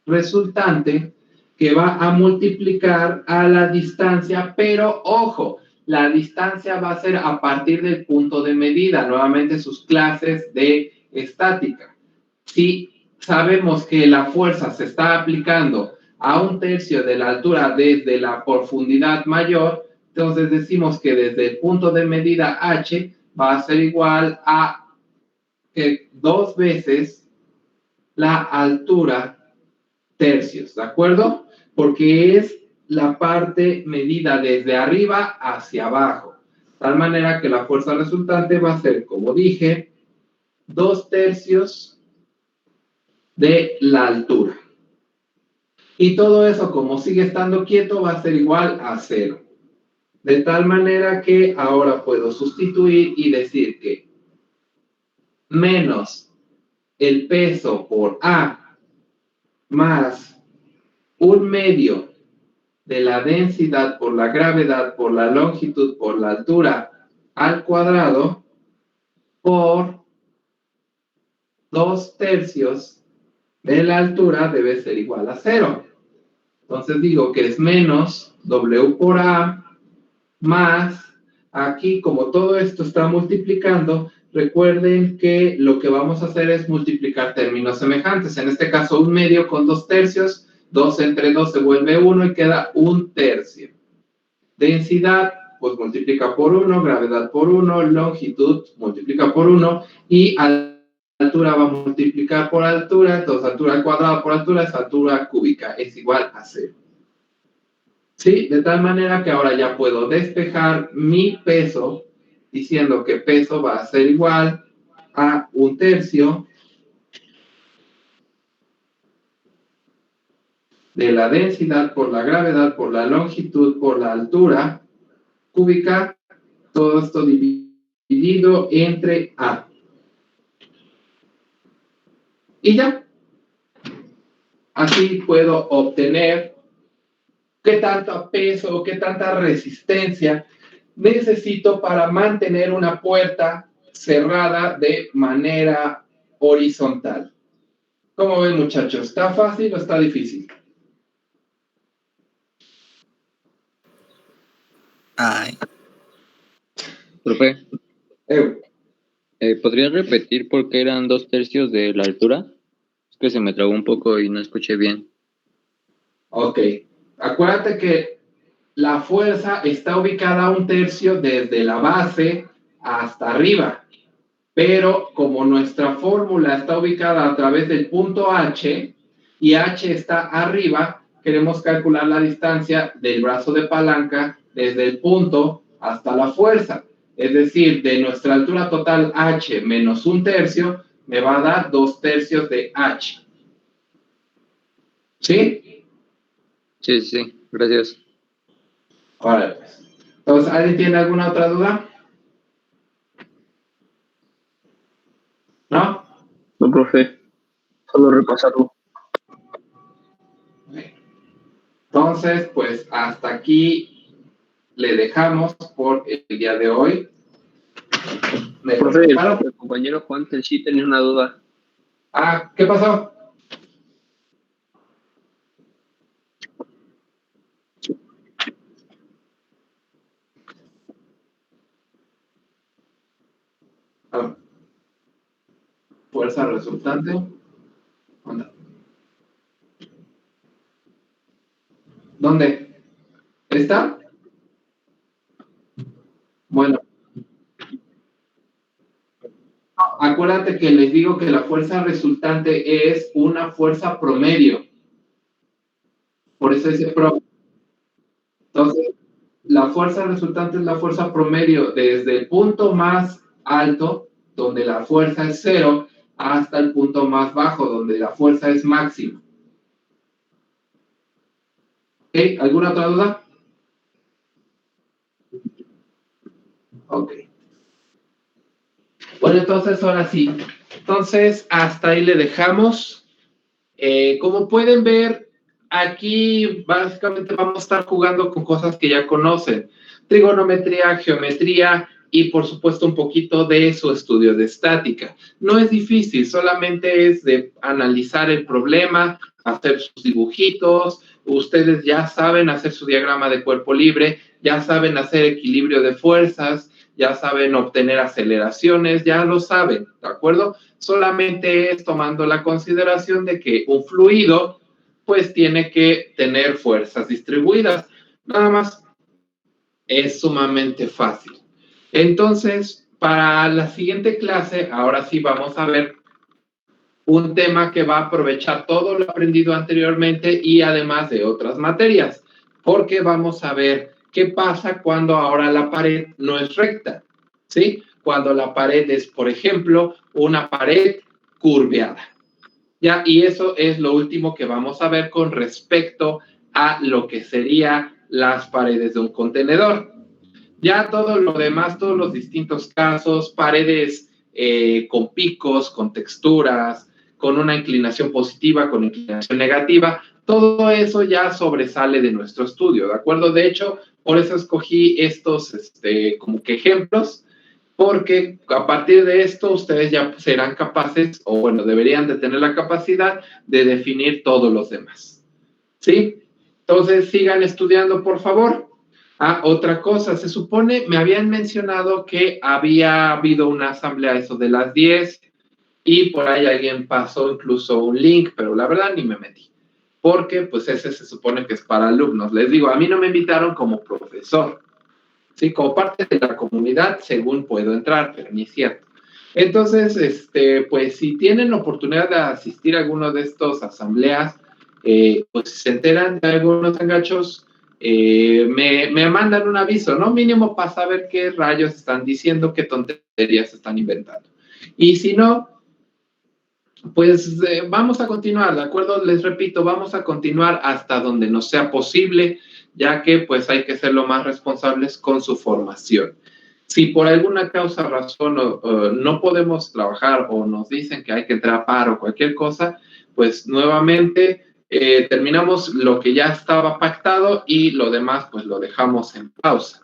resultante que va a multiplicar a la distancia, pero ojo, la distancia va a ser a partir del punto de medida, nuevamente sus clases de estática. Si sabemos que la fuerza se está aplicando a 1/3 de la altura desde la profundidad mayor, entonces decimos que desde el punto de medida H va a ser igual a 2 veces la altura tercios, ¿de acuerdo? Porque es la parte medida desde arriba hacia abajo. De tal manera que la fuerza resultante va a ser, como dije, 2/3 de la altura. Y todo eso, como sigue estando quieto, va a ser igual a 0. De tal manera que ahora puedo sustituir y decir que menos el peso por A más 1/2 de la densidad por la gravedad por la longitud por la altura al cuadrado por 2/3 de la altura debe ser igual a 0. Entonces digo que es menos W por A más, aquí como todo esto está multiplicando, recuerden que lo que vamos a hacer es multiplicar términos semejantes. En este caso 1/2 con 2/3, 2 entre 2 se vuelve 1 y queda 1/3. Densidad, pues multiplica por 1, gravedad por 1, longitud multiplica por 1 y altura va a multiplicar por altura, entonces altura al cuadrado por altura es altura cúbica, es igual a 0. ¿Sí? De tal manera que ahora ya puedo despejar mi peso diciendo que peso va a ser igual a 1/3 de la densidad por la gravedad por la longitud por la altura cúbica, todo esto dividido entre A. Y ya. Así puedo obtener qué tanto peso o qué tanta resistencia necesito para mantener una puerta cerrada de manera horizontal. ¿Cómo ven, muchachos? ¿Está fácil o está difícil? Ay, Profe, Eu. ¿podrías repetir por qué eran 2/3 de la altura? Es que se me trabó un poco y no escuché bien. Ok. Acuérdate que la fuerza está ubicada a 1/3 desde la base hasta arriba. Pero como nuestra fórmula está ubicada a través del punto H y H está arriba, queremos calcular la distancia del brazo de palanca desde el punto hasta la fuerza. Es decir, de nuestra altura total H menos 1/3 me va a dar 2/3 de H. ¿Sí? Sí, gracias. Ahora pues. Entonces, ¿alguien tiene alguna otra duda? ¿No? No, profe, solo repasarlo. Entonces, pues hasta aquí le dejamos por el día de hoy. Profe, el compañero Juan sí tenía una duda. ¿Qué pasó? Fuerza resultante. ¿Dónde? ¿Está? Bueno. Acuérdate que les digo que la fuerza resultante es una fuerza promedio. Por eso dice pro. Entonces, la fuerza resultante es la fuerza promedio desde el punto más alto, donde la fuerza es 0, hasta el punto más bajo, donde la fuerza es máxima. ¿Ok? ¿Alguna otra duda? Ok. Bueno, entonces ahora sí. Entonces, hasta ahí le dejamos. Como pueden ver, aquí básicamente vamos a estar jugando con cosas que ya conocen. Trigonometría, geometría y por supuesto un poquito de su estudio de estática. No es difícil, solamente es de analizar el problema, hacer sus dibujitos. Ustedes ya saben hacer su diagrama de cuerpo libre, ya saben hacer equilibrio de fuerzas, ya saben obtener aceleraciones, ya lo saben, ¿de acuerdo? Solamente es tomando la consideración de que un fluido pues tiene que tener fuerzas distribuidas. Nada más. Es sumamente fácil. Entonces, para la siguiente clase, ahora sí vamos a ver un tema que va a aprovechar todo lo aprendido anteriormente y además de otras materias, porque vamos a ver qué pasa cuando ahora la pared no es recta, ¿sí? Cuando la pared es, por ejemplo, una pared curveada. ¿Ya? Y eso es lo último que vamos a ver con respecto a lo que serían las paredes de un contenedor. Ya todo lo demás, todos los distintos casos, paredes con picos, con texturas, con una inclinación positiva, con inclinación negativa, todo eso ya sobresale de nuestro estudio, ¿de acuerdo? De hecho, por eso escogí estos como que ejemplos, porque a partir de esto ustedes ya serán capaces, o bueno, deberían de tener la capacidad de definir todos los demás, ¿sí? Entonces, sigan estudiando, por favor. Otra cosa, se supone, me habían mencionado que había habido una asamblea eso de las 10 y por ahí alguien pasó incluso un link, pero la verdad ni me metí, porque pues ese se supone que es para alumnos. Les digo, a mí no me invitaron como profesor, ¿sí? Como parte de la comunidad, según puedo entrar, pero ni es cierto. Entonces, pues si tienen oportunidad de asistir a alguno de estos asambleas, pues si se enteran de algunos engachos, me mandan un aviso, ¿no? Mínimo para saber qué rayos están diciendo, qué tonterías están inventando. Y si no, pues vamos a continuar, ¿de acuerdo? Les repito, vamos a continuar hasta donde nos sea posible, ya que pues hay que ser lo más responsables con su formación. Si por alguna causa, razón, no podemos trabajar o nos dicen que hay que entrar a paro o cualquier cosa, pues nuevamente terminamos lo que ya estaba pactado y lo demás pues lo dejamos en pausa.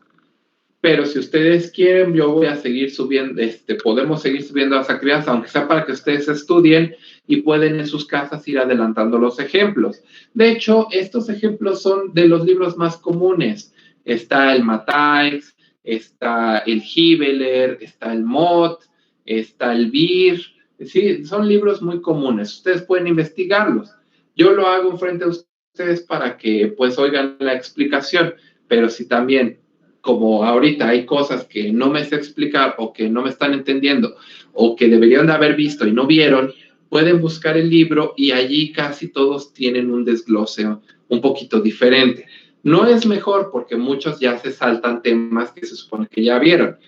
Pero si ustedes quieren, yo voy a seguir subiendo, podemos seguir subiendo las actividades, aunque sea para que ustedes estudien y pueden en sus casas ir adelantando los ejemplos. De hecho, estos ejemplos son de los libros más comunes. Está el Matthaeus, está el Hibeler, está el Mott, está el Beer. Sí, son libros muy comunes. Ustedes pueden investigarlos. Yo lo hago enfrente de ustedes para que pues oigan la explicación, pero si también como ahorita hay cosas que no me sé explicar o que no me están entendiendo o que deberían de haber visto y no vieron, pueden buscar el libro y allí casi todos tienen un desglose un poquito diferente. No es mejor porque muchos ya se saltan temas que se supone que ya vieron,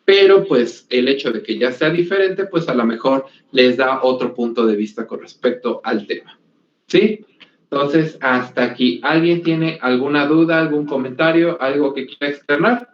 pero pues el hecho de que ya sea diferente, pues a lo mejor les da otro punto de vista con respecto al tema. ¿Sí? Entonces, hasta aquí. ¿Alguien tiene alguna duda, algún comentario, algo que quiera externar?